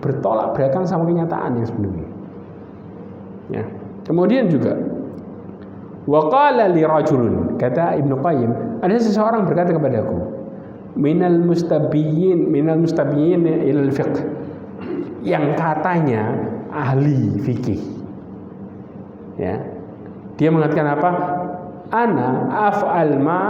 bertolak belakang sama kenyataan yang sebelumnya. Ya. Kemudian juga waqala li rajulun, kata Ibnu Qayyim, ada seseorang berkata kepadaku, minal mustabiyyin ilal fiqh, yang katanya ahli fikih. Ya. Dia mengatakan apa? Ana af'al ma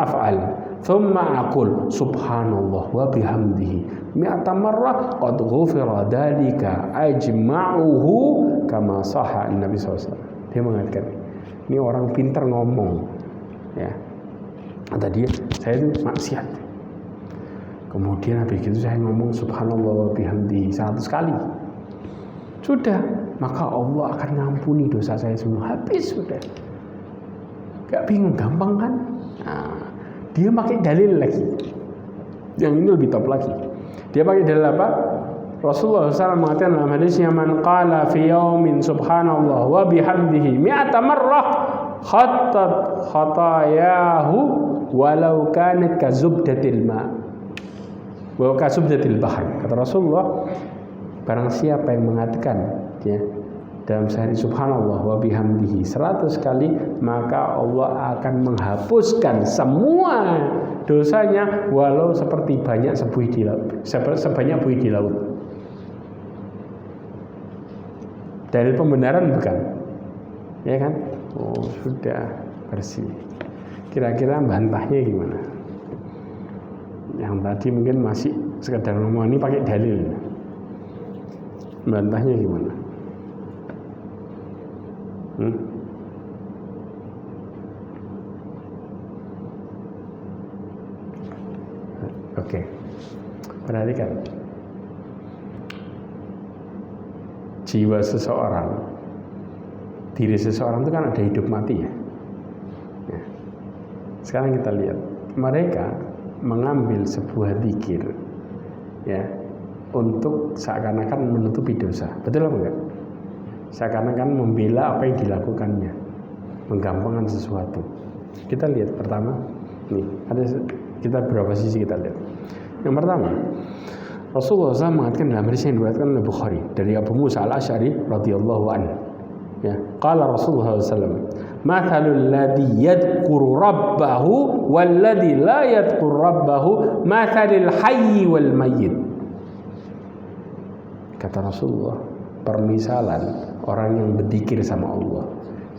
af'al, thumma aqul subhanallah wa bihamdihi mi'ata marrah qad ghufira dzalika ajma'uhu kama sahha Nabi SAW. Dia mengatakan, ini orang pintar ngomong, ya. Kata dia, saya itu maksiat. Kemudian habis itu saya ngomong subhanallah wa bihamdihi 100 kali. Sudah, maka Allah akan ngampuni dosa saya semua. Habis sudah. Gak bingung, gampang kan? Nah, dia pakai dalil lagi. Yang ini lebih top lagi. Dia pakai dalil apa? Rasulullah SAW mengatakan dalam hadisnya, man qala fi yaumin subhanallah wa bihamdihi mi'ata marrah khattat khatayahu walau kanat kazubdatil ma' wa kazubdatil bahr. Kata Rasulullah, barang siapa yang mengatakan, ya, dalam sehari subhanallah wa bihamdihi 100 kali, maka Allah akan menghapuskan semua dosanya walau seperti banyak sebuih di laut, sebanyak buih di laut. Dalil pembenaran bukan? Ya kan? Oh, sudah bersih. Kira-kira bantahnya gimana? Yang tadi mungkin masih sekedar ngomong, ini pakai dalil. Bantahnya gimana? Oke. Perhatikan. Jiwa seseorang, diri seseorang itu kan ada hidup mati, ya. Ya. Sekarang kita lihat, mereka mengambil sebuah zikir, ya, untuk seakan-akan menutupi dosa. Betul apa enggak? Seakan-akan membela apa yang dilakukannya, menggampangkan sesuatu. Kita lihat pertama, nih ada kita berapa sisi kita lihat. Yang pertama, Rasulullah SAW mengatakan dalam hadis yang diriwayatkan oleh Bukhari dari Abu Musa al-Asy'ari radhiyallahu anhu. Ya, qala Rasulullah SAW, mathalul ladzi yadhkuru rabbahu wal ladzi la yadhkuru rabbahu mathalil hayyi wal mayyit. Kata Rasulullah, permisalan orang yang berzikir sama Allah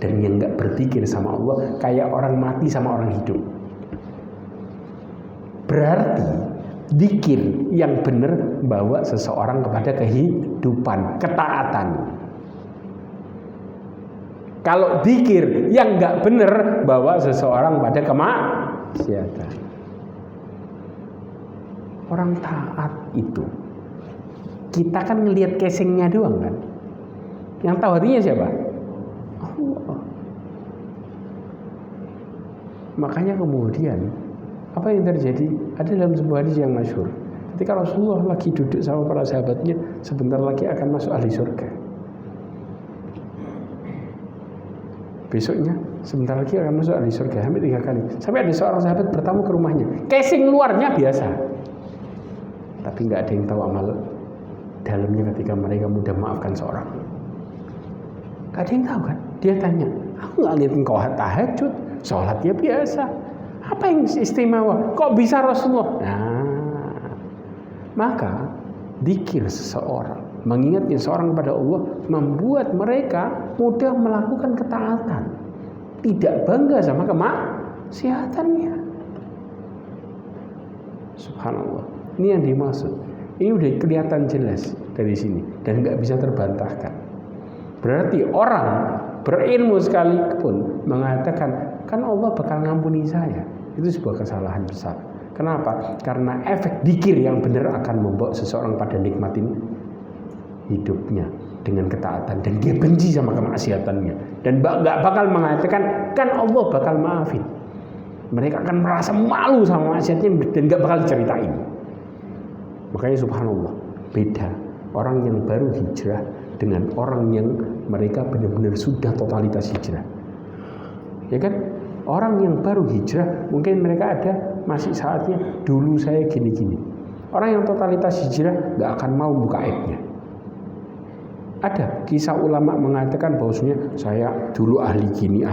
dan yang enggak berzikir sama Allah kayak orang mati sama orang hidup. Berarti zikir yang benar bawa seseorang kepada kehidupan, ketaatan. Kalau zikir yang enggak benar bawa seseorang pada kemaksiatan. Orang taat itu kita kan ngelihat casingnya doang kan. Yang tahu hatinya siapa? Allah. Makanya kemudian apa yang terjadi? Ada dalam sebuah hadis yang masyhur. Ketika Rasulullah lagi duduk sama para sahabatnya, sebentar lagi akan masuk ahli surga. Besoknya sebentar lagi akan masuk ahli surga, sampai 3 kali. Sampai ada seorang sahabat bertamu ke rumahnya. Casing luarnya biasa, tapi nggak ada yang tahu amal dalamnya ketika mereka mudah maafkan seorang. Gak ada yang tahu kan? Dia tanya, aku nggak lihat engkau tahajud, sholatnya biasa. Apa yang istimewa? Kok bisa Rasulullah? Nah, maka zikir seseorang, mengingatnya seorang kepada Allah, membuat mereka mudah melakukan ketaatan, tidak bangga sama kemaksiatannya. Subhanallah. Ini yang dimaksud. Ini udah kelihatan jelas dari sini dan nggak bisa terbantahkan. Berarti orang berilmu sekalipun mengatakan, kan Allah bakal ngampuni saya. Itu sebuah kesalahan besar. Kenapa? Karena efek zikir yang benar akan membawa seseorang pada nikmatin hidupnya dengan ketaatan, dan dia benci sama kemaksiatannya dan nggak bakal mengatakan kan Allah bakal maafin. Mereka akan merasa malu sama maksiatnya dan nggak bakal ceritain. Makanya subhanallah, beda orang yang baru hijrah dengan orang yang mereka benar-benar sudah totalitas hijrah. Ya kan? Orang yang baru hijrah mungkin mereka ada masih saatnya dulu saya gini-gini. Orang yang totalitas hijrah gak akan mau buka aibnya. Ada kisah ulama mengatakan bahwasanya saya dulu ahli gini,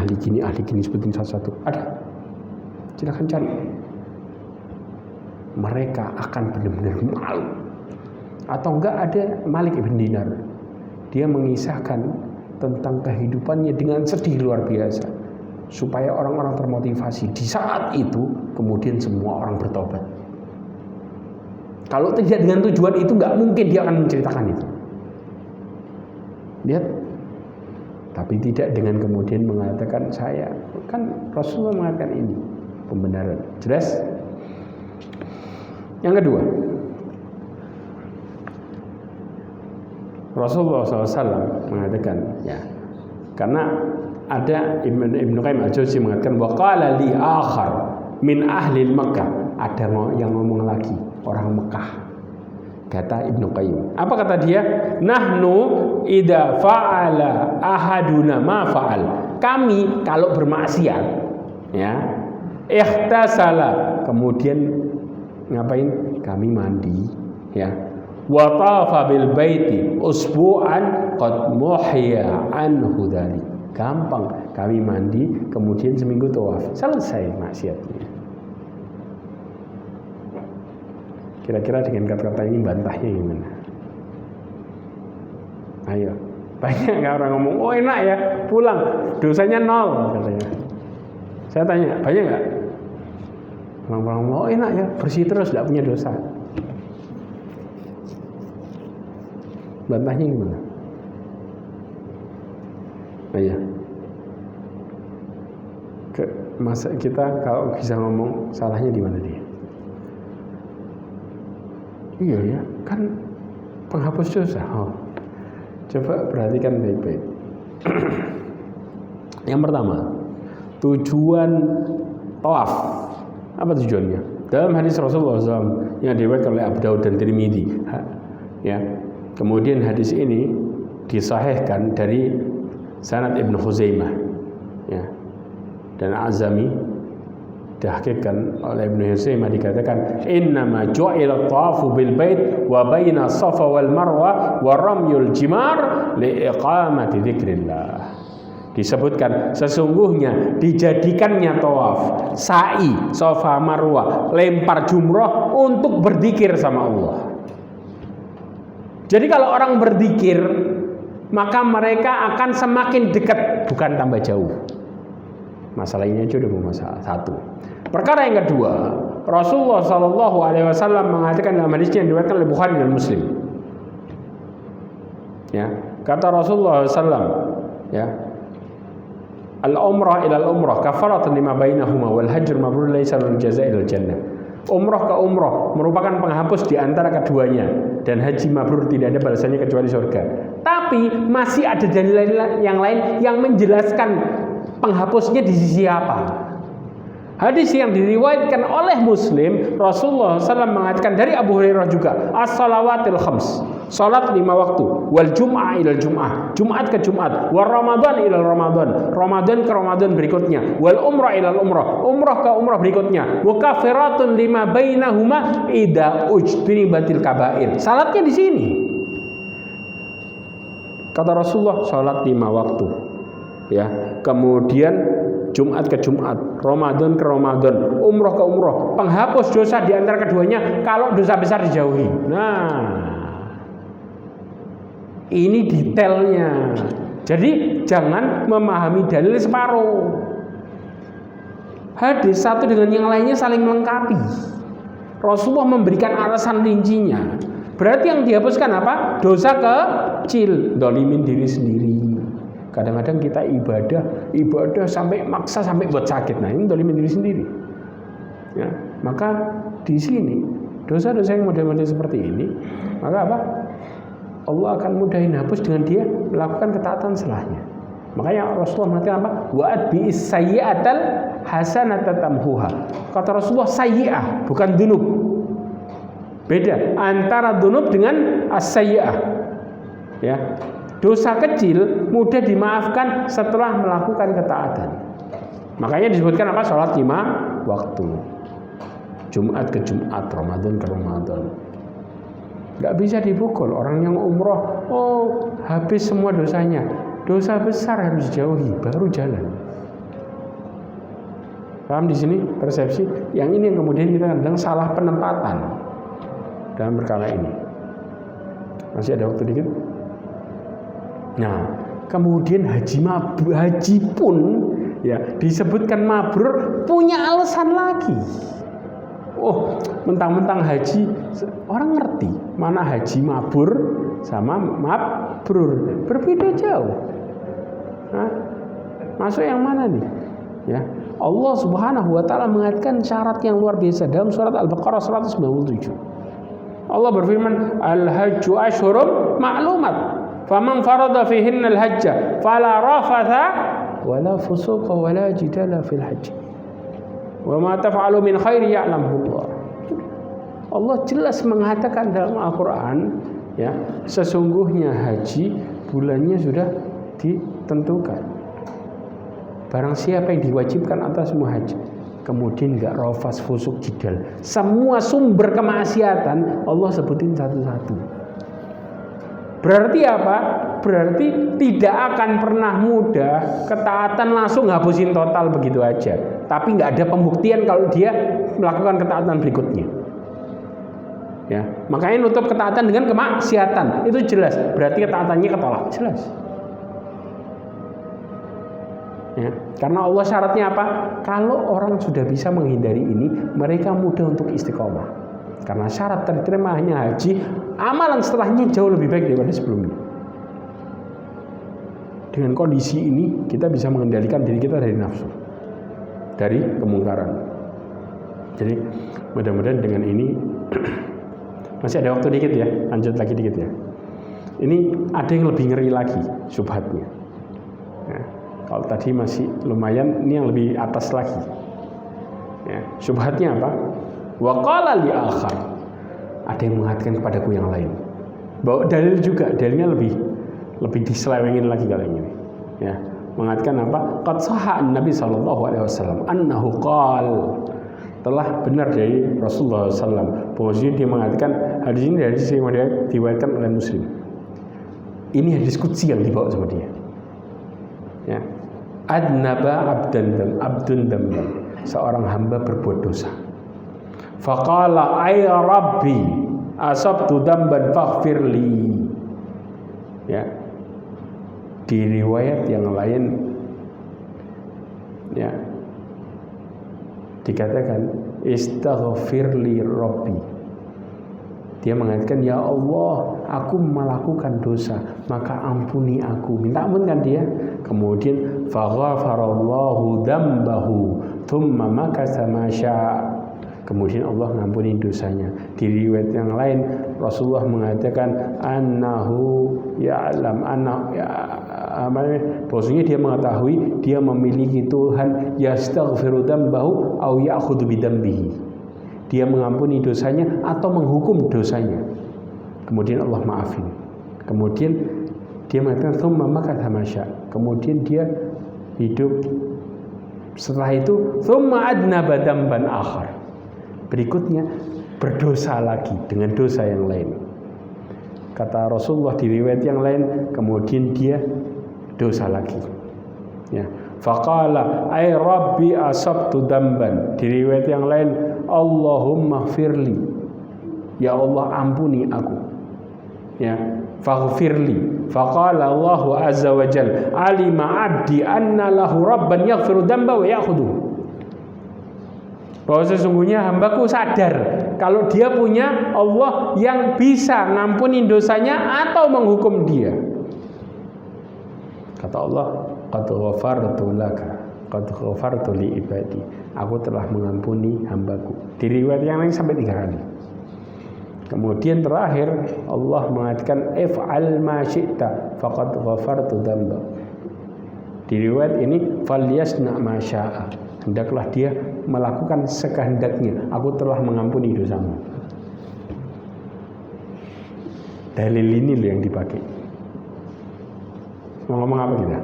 sebutin satu-satu. Ada. Silakan cari. Mereka akan benar-benar malu. Atau enggak, ada Malik ibn Dinar. Dia mengisahkan tentang kehidupannya dengan sedih luar biasa, supaya orang-orang termotivasi. Di saat itu kemudian semua orang bertobat. Kalau tidak dengan tujuan itu nggak mungkin dia akan menceritakan itu. Lihat. Tapi tidak dengan kemudian mengatakan saya. Kan Rasulullah mengatakan ini pembenaran. Jelas? Yang kedua, Rasulullah SAW mengatakan, ya, karena ada Ibnu Qayyim al-Jauzi mengatakan, waqala li akhar min ahli Makkah, ada yang ngomong lagi orang Mekah. Kata Ibnu Qayyim, apa kata dia? Nahnu idza fa'ala ahaduna ma fa'al. Kami kalau bermaksiat, ya, ikhtasala, kemudian ngapain? Kami mandi, ya. Wa tafa bil baiti usbu'an qad muhya anhu dzalik. Gampang, kami mandi kemudian seminggu tawaf, selesai maksiatnya. Kira-kira dengan kata-kata ini bantahnya gimana? Ayo, banyak nggak orang ngomong, oh enak ya, pulang dosanya 0 katanya. Saya tanya, banyak nggak? Orang-orang ngomong, oh enak ya, bersih terus, nggak punya dosa. Bantahnya gimana? Ayo. Masa kita kalau bisa ngomong salahnya di mana dia? Iya ya, kan penghapus dosa. Oh. Coba perhatikan baik-baik. Yang pertama, tujuan tawaf. Apa tujuannya? Dalam hadis Rasulullah SAW yang diriwayatkan oleh Abu Daud dan Tirmidzi, ya. Kemudian hadis ini disahihkan dari sanad Ibnu Khuzaimah, ya. Dan Azami dihakikkan oleh Ibnu Khuzaimah, dikatakan innama ju'ila tawafu bil bait wa baina Safa wal Marwa wa ramyul jimar li iqamati dzikrillah. disebutkan sesungguhnya dijadikannya tawaf, sa'i, Safa Marwah, lempar jumroh untuk berzikir sama Allah. Jadi kalau orang berzikir, maka mereka akan semakin dekat, bukan tambah jauh. Masalah ini aja udah masalah satu. Perkara yang kedua, Rasulullah Shallallahu Alaihi Wasallam mengatakan dalam hadis yang diriwayatkan oleh Bukhari dan Muslim. Ya, kata Rasulullah SAW, ya, al-umrah ila al-umrah kafaratun lima bainahuma wal hajjul mabrur laisa lil jazaa'il jannah. Umrah ke umrah merupakan penghapus di antara keduanya, dan haji mabrur tidak ada balasannya kecuali surga. Tapi masih ada dalil yang lain yang menjelaskan penghapusnya di sisi apa. Hadis yang diriwayatkan oleh Muslim, Rasulullah SAW mengatakan dari Abu Hurairah juga, as-salawatil khams, salat 5 waktu, wal jum'ah ilal jum'ah, Jumat ke Jumat, wal Ramadan ilal Ramadan, Ramadan ke Ramadan berikutnya, wal umrah ilal umrah, umrah ke umrah berikutnya, wa kafiratun lima bainahuma idza ujtinibatil kabair. Salatnya di sini. Kata Rasulullah, salat 5 waktu. Ya, kemudian Jumat ke Jumat, Ramadan ke Ramadan, umroh ke umroh, penghapus dosa di antara keduanya kalau dosa besar dijauhi. Nah, ini detailnya. Jadi jangan memahami dalil separuh. Hadis satu dengan yang lainnya saling melengkapi. Rasulullah memberikan alasan rincinya. Berarti yang dihapuskan apa? Dosa kecil, dolimin diri sendiri. Kadang-kadang kita ibadah sampai maksa sampai buat sakit. Nah, ini dolimin diri sendiri. Ya, maka di sini dosa-dosa yang model-model seperti ini, maka apa? Allah akan mudahin hapus dengan dia melakukan ketaatan setelahnya. Makanya Rasulullah mengatakan apa? Wa'ad bi'is sayyi'atal hasanata tamhuha. Kata Rasulullah sayyi'ah, bukan dunub. Beda antara dunub dengan as-sayyi'ah. Ya. Dosa kecil mudah dimaafkan setelah melakukan ketaatan. Makanya disebutkan apa? Salat 5 waktu. Jumat ke Jumat, Ramadan ke Ramadan. Gak bisa dipukul orang yang umroh. Oh, habis semua dosanya. Dosa besar harus dijauhi, baru jalan. Paham di sini persepsi? Yang ini yang kemudian kita kadang salah penempatan dalam perkara ini. Masih ada waktu dikit. Nah, kemudian haji pun ya disebutkan mabrur punya alasan lagi. Oh, mentang-mentang haji, orang ngerti mana haji mabrur sama mabrur, berbeda jauh. Nah, masuk yang mana nih? Ya, Allah Subhanahu wa taala mengatakan syarat yang luar biasa dalam surat Al-Baqarah 197. Allah berfirman, "Al-hajju ashhurum ma'lumat. Faman farada fihinna al-hajja fala rafatha wala fusuqa wala jidala fil hajj. Wa ma taf'alu min khairi ya'lamhu Allah." Allah jelas mengatakan dalam Al-Qur'an, ya, sesungguhnya haji bulannya sudah ditentukan. Barang siapa yang diwajibkan atas semua haji, kemudian enggak rafas, fusuk, jidal, semua sumber kemaksiatan Allah sebutin satu-satu. Berarti apa? Berarti tidak akan pernah mudah ketaatan langsung hapusin total begitu aja. Tapi nggak ada pembuktian kalau dia melakukan ketaatan berikutnya. Ya, makanya nutup ketaatan dengan kemaksiatan itu jelas. Berarti ketaatannya ketolak, jelas. Ya, karena Allah syaratnya apa? Kalau orang sudah bisa menghindari ini, mereka mudah untuk istiqomah. Karena syarat terterimanya haji, amalan setelahnya jauh lebih baik daripada sebelumnya. Dengan kondisi ini kita bisa mengendalikan diri kita dari nafsu, dari kemungkaran. Jadi mudah-mudahan dengan ini masih ada waktu dikit ya, lanjut lagi dikit ya. Ini ada yang lebih ngeri lagi syubhatnya. Ya, kalau tadi masih lumayan, ini yang lebih atas lagi. Ya, syubhatnya apa? Wa qala li akhar, ada yang mengatakan kepadaku yang lain. Bawa dalil juga, dalilnya lebih diselewengin lagi kali ini. Ya, mengatakan apa? Qad sahha an-nabi sallallahu alaihi wasallam annahu qala, telah benar dari Rasulullah SAW bahwasanya dia mengatakan, hadis ini dari sisi yang diriwayatkan oleh Muslim. Ini hadis qudsi yang dibawa sama dia. Ya, adnaba abdun dambam, seorang hamba berbuat dosa. Faqala ay rabbi asabtu damban faghfirli. Ya. Di riwayat yang lain ya dikatakan istaghfirli rabbi. Dia mengatakan, ya Allah, aku melakukan dosa, maka ampuni aku. Minta ampun kan dia. Kemudian faghafarallahu dambahu thumma makatha ma syaa. Kemudian Allah ngampuni dosanya. Di riwayat yang lain Rasulullah mengatakan annahu ya'lam bahwasanya dia mengetahui dia memiliki Tuhan yastaghfiru dambahu au ya'khudhu bidambihi. Dia mengampuni dosanya atau menghukum dosanya. Kemudian Allah maafin. Kemudian dia mengatakan tsumma makatha ma syaa. Kemudian dia hidup. Setelah itu tsumma adnaba damban akhar. Berikutnya berdosa lagi dengan dosa yang lain. Kata Rasulullah di riwayat yang lain, kemudian dia dosa lagi. Ya. Faqala ay rabbi asabtu damban. Di riwayat yang lain, Allahumma firli. Ya Allah, ampuni aku. Ya. Faghfirli. Faqala Allahu azza wa jalla alima abdi anna lahu rabban yaghfiru damba wa ya'khudhu. Bahwa sesungguhnya hambaku sadar kalau dia punya Allah yang bisa ngampuni dosanya atau menghukum dia. Kata Allah, qad ghafartu laka, qad ghafartu li ibadi. Aku telah mengampuni hambaku. Di riwayat yang lain sampai 3 kali. Kemudian terakhir Allah mengatakan if'al ma syi'ta faqad ghafartu dhanba. Di riwayat ini falyasna ma syaa. Hendaklah dia melakukan sekehendaknya. Aku telah mengampuni dosamu. Dalil ini loh yang dipakai. Mau ngomong apa kita?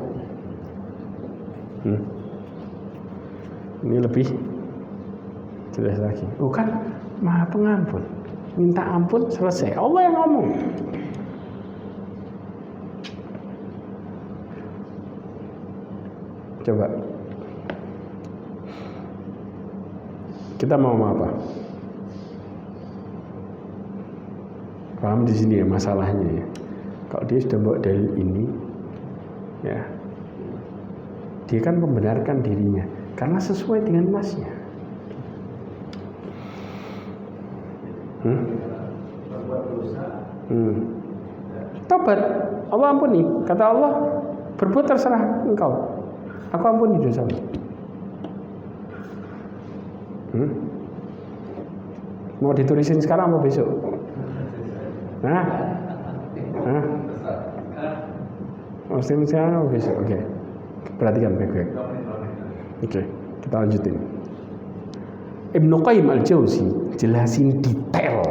Ini lebih jelas lagi. Bukan Maha Pengampun. Minta ampun selesai. Allah yang ngomong. Coba. Kita mau apa? Paham di sini ya masalahnya ya. Kalau dia sudah bawa dalil ini, ya, dia kan membenarkan dirinya karena sesuai dengan nasnya. Tobat, Allah ampuni. Kata Allah, berbuat terserah engkau. Aku ampuni dosamu. Mau ditulisin sekarang apa besok? Mau ditulisin sekarang apa besok? Oke. Perhatikan baik-baik. Oke, kita lanjutin. Ibnu Qayyim al-Jauzi jelasin detail.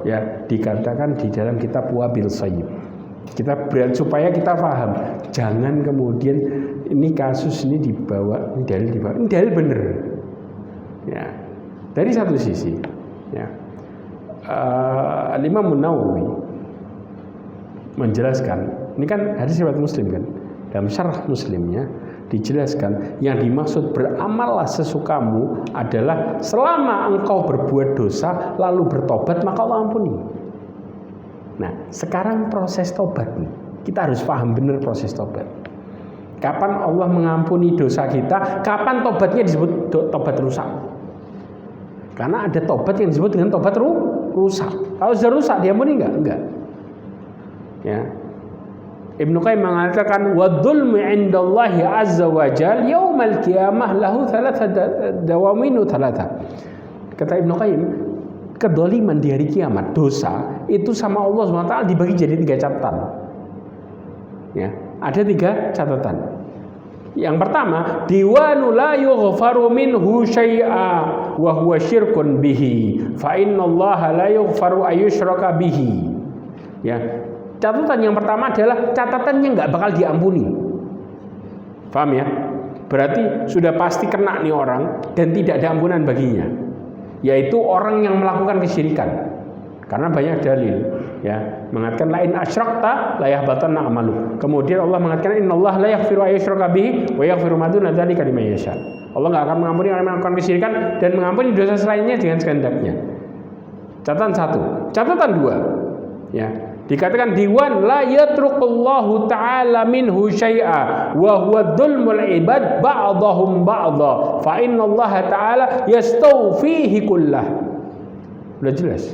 Ya, dikatakan di dalam kitab Wabil Sayyib. Kita berat supaya kita paham. Jangan kemudian ini kasus ini dibawa, ini dalil dibawa. Ini dalil bener. Ya, dari satu sisi, ya, Imam Nawawi menjelaskan, ini kan hadis riwayat Muslim kan, dalam syarah Muslimnya dijelaskan yang dimaksud beramallah sesukamu adalah selama engkau berbuat dosa lalu bertobat maka Allah ampuni. Nah, sekarang proses tobat nih, kita harus paham benar proses tobat. Kapan Allah mengampuni dosa kita? Kapan tobatnya disebut tobat rusak? Karena ada tobat yang disebut dengan tobat rusak. Kalau sudah rusak diampuni enggak? Ya. Ibnu Qayyim mengatakan wa dzulmu 'indallahi 'azza wa jalla yaumal qiyamah lahu dawaminu thalatha. Kata Ibnu Qayyim, kedoliman di hari kiamat, dosa itu sama Allah SWT dibagi jadi 3 catatan. Ya, ada 3 catatan. Yang pertama, diwanu la yughfaru minhu syai'a wa huwa syirkun bihi fa innallaha la yughfaru ayyushraka bihi. Ya. Catatan yang pertama adalah catatannya enggak bakal diampuni. Paham ya? Berarti sudah pasti kena nih orang dan tidak ada ampunan baginya. Yaitu orang yang melakukan kesyirikan. Karena banyak dalil. ya, mengatakan lain asyrakta la yahbatanna amalu. Kemudian Allah mengatakan innallaha la yaghfiru ayyushraka bihi wa yaghfiru ma duna dzalika liman yasha. Allah enggak akan mengampuni orang yang melakukan kesyirikan dan mengampuni dosa selainnya dengan kehendaknya. Catatan 1, catatan 2. Ya, dikatakan diwan la yatruqullahu ta'ala minhu syai'a wa huwa dzulmul ibad ba'dahum ba'dha fa innallaha ta'ala yastawfihi kullah. Udah jelas.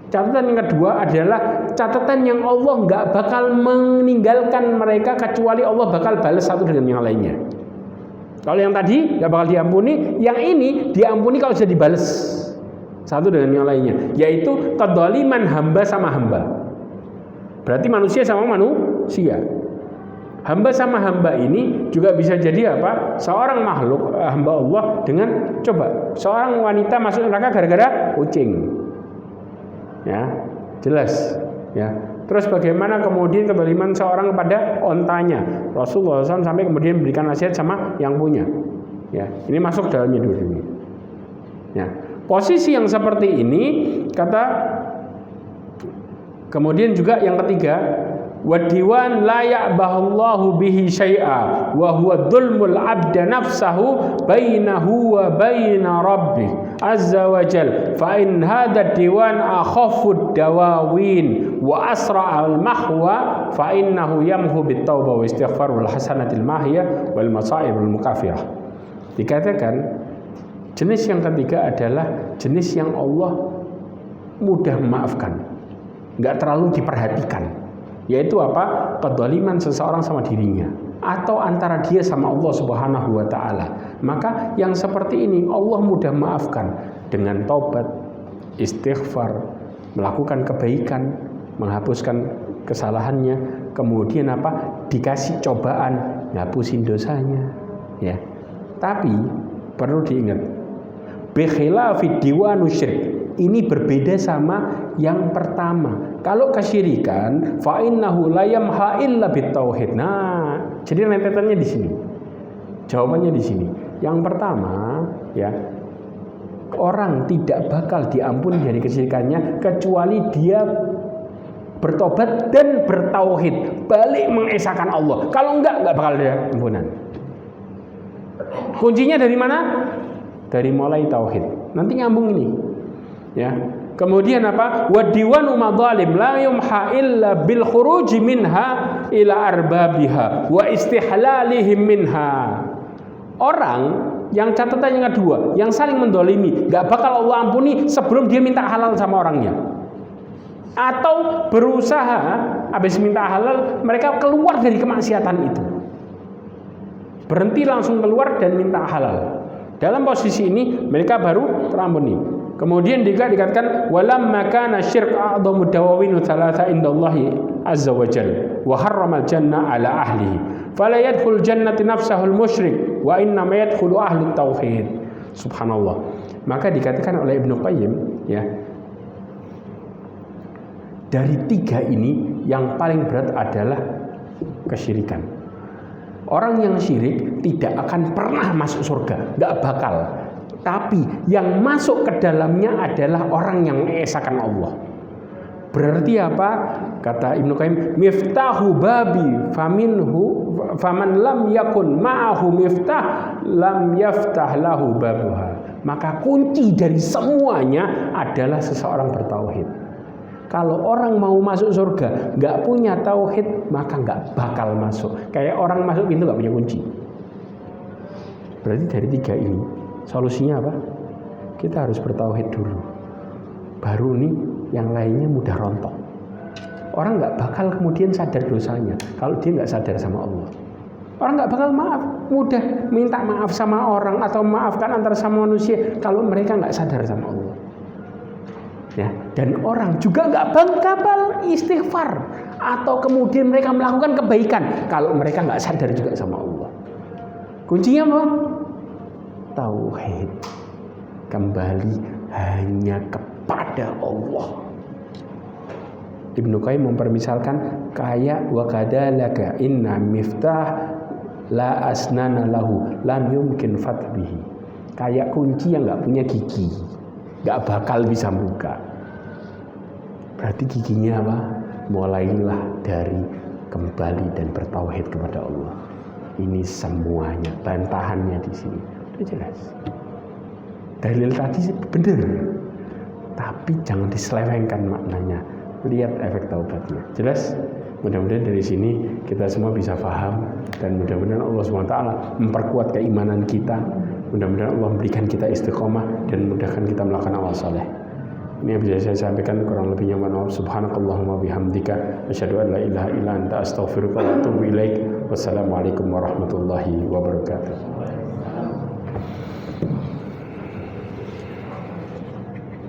Catatan yang kedua adalah catatan yang Allah nggak bakal meninggalkan mereka kecuali Allah bakal balas satu dengan yang lainnya. Kalau yang tadi nggak bakal diampuni, yang ini diampuni kalau sudah dibales satu dengan yang lainnya, yaitu kedzaliman hamba sama hamba. Berarti manusia sama manusia. Hamba sama hamba ini juga bisa jadi apa? Seorang makhluk hamba Allah dengan coba seorang wanita masuk neraka gara-gara kucing. Ya, jelas. Ya. Terus bagaimana kemudian kezaliman seorang kepada ontanya? Rasulullah SAW sampai kemudian memberikan nasihat sama yang punya. Ya, ini masuk dalamnya dulu. Ya, posisi yang seperti ini kata. Kemudian juga yang ketiga, wadiwan la ya'bahallahu bihi syai'a wa huwa dzulmul 'abda nafsahu bainahu wa baina rabbih azza wa jal fa in hadha diwan akhafud dawawin wa asra'al mahwa fa innahu yamhu bit taubah wa istighfar wal hasanatil mahiyah wal masaibul mukaffirah. Dikatakan jenis yang ketiga adalah jenis yang Allah mudah memaafkan, enggak terlalu diperhatikan. Yaitu apa? Kedzaliman seseorang sama dirinya atau antara dia sama Allah Subhanahu wa taala. Maka yang seperti ini Allah mudah maafkan dengan taubat, istighfar, melakukan kebaikan, menghapuskan kesalahannya, kemudian apa? Dikasih cobaan, ngapusin dosanya, ya. Tapi perlu diingat, bi khilafi diwanu syirk. Ini berbeda sama yang pertama. Kalau kesyirikan, fa innahu la yamha illa bitauhid. Nah, jadi rentetannya di sini. Jawabannya di sini. Yang pertama, ya, orang tidak bakal diampuni dari kesyirikannya kecuali dia bertobat dan bertauhid, balik mengesahkan Allah. Kalau enggak bakal ada ampunan. Kuncinya dari mana? Dari mulai tauhid. Nanti nyambung ini. Ya. Kemudian apa? Wadiwanu madzalim la yumha illa bil khuruji minha ila arbabiha wa istihlalihim minha. Orang yang catatan yang kedua, yang saling mendolimi, gak bakal Allah ampuni sebelum dia minta halal sama orangnya. Atau berusaha habis minta halal mereka keluar dari kemaksiatan itu. Berhenti langsung keluar dan minta halal. Dalam posisi ini mereka baru terampuni. Kemudian juga dikatakan walamma kana syirk a'dhamu dawawin thalatha indallahi azza wa jalla wa harramal jannah ala ahlihi fala yadkhul jannati nafsahul musyrik wa inna ma yadkhulu ahlut tauhid. Subhanallah. Maka dikatakan oleh Ibnu Qayyim, ya, dari tiga ini yang paling berat adalah kesyirikan. Orang yang syirik tidak akan pernah masuk surga, enggak bakal. Tapi yang masuk ke dalamnya adalah orang yang mengesahkan Allah. Berarti apa? Kata Ibnu Qayyim, miftahu babi faman lam yakun ma'ahu miftah lam yaftah lahu babuha. Maka kunci dari semuanya adalah seseorang bertauhid. Kalau orang mau masuk surga nggak punya tauhid, maka nggak bakal masuk. Kayak orang masuk pintu nggak punya kunci. Berarti dari tiga ini solusinya apa? Kita harus bertauhid dulu. Baru nih yang lainnya mudah rontok. Orang nggak bakal kemudian sadar dosanya kalau dia nggak sadar sama Allah. Orang nggak bakal mudah minta maaf sama orang atau maafkan antara sama manusia kalau mereka nggak sadar sama Allah. Ya, dan orang juga nggak bakal istighfar atau kemudian mereka melakukan kebaikan kalau mereka nggak sadar juga sama Allah. Kuncinya apa? Tauhid, kembali hanya kepada Allah. Ibnu Qayyim mempermisalkan kayak wa kadalaka inna miftah la asnana lahu lam yumkin fatbihi. Kayak kunci yang nggak punya gigi, nggak bakal bisa buka. Berarti giginya apa? Mulailah dari kembali dan bertauhid kepada Allah. Ini semuanya bantahannya di sini. Udah jelas. Dalil tadi benar, tapi jangan diselewengkan maknanya. Lihat efek taubatnya. Jelas? Mudah-mudahan dari sini kita semua bisa paham, dan mudah-mudahan Allah SWT memperkuat keimanan kita. Mudah-mudahan Allah memberikan kita istiqomah dan mudahkan kita melakukan amal soleh. Ini yang bisa saya sampaikan, kurang lebihnya mohon maaf. Subhanakallahumma bihamdika asyhadu an la ilaha illa anta astaghfiruka wa atubu ilaik. Wassalamualaikum warahmatullahi wabarakatuh.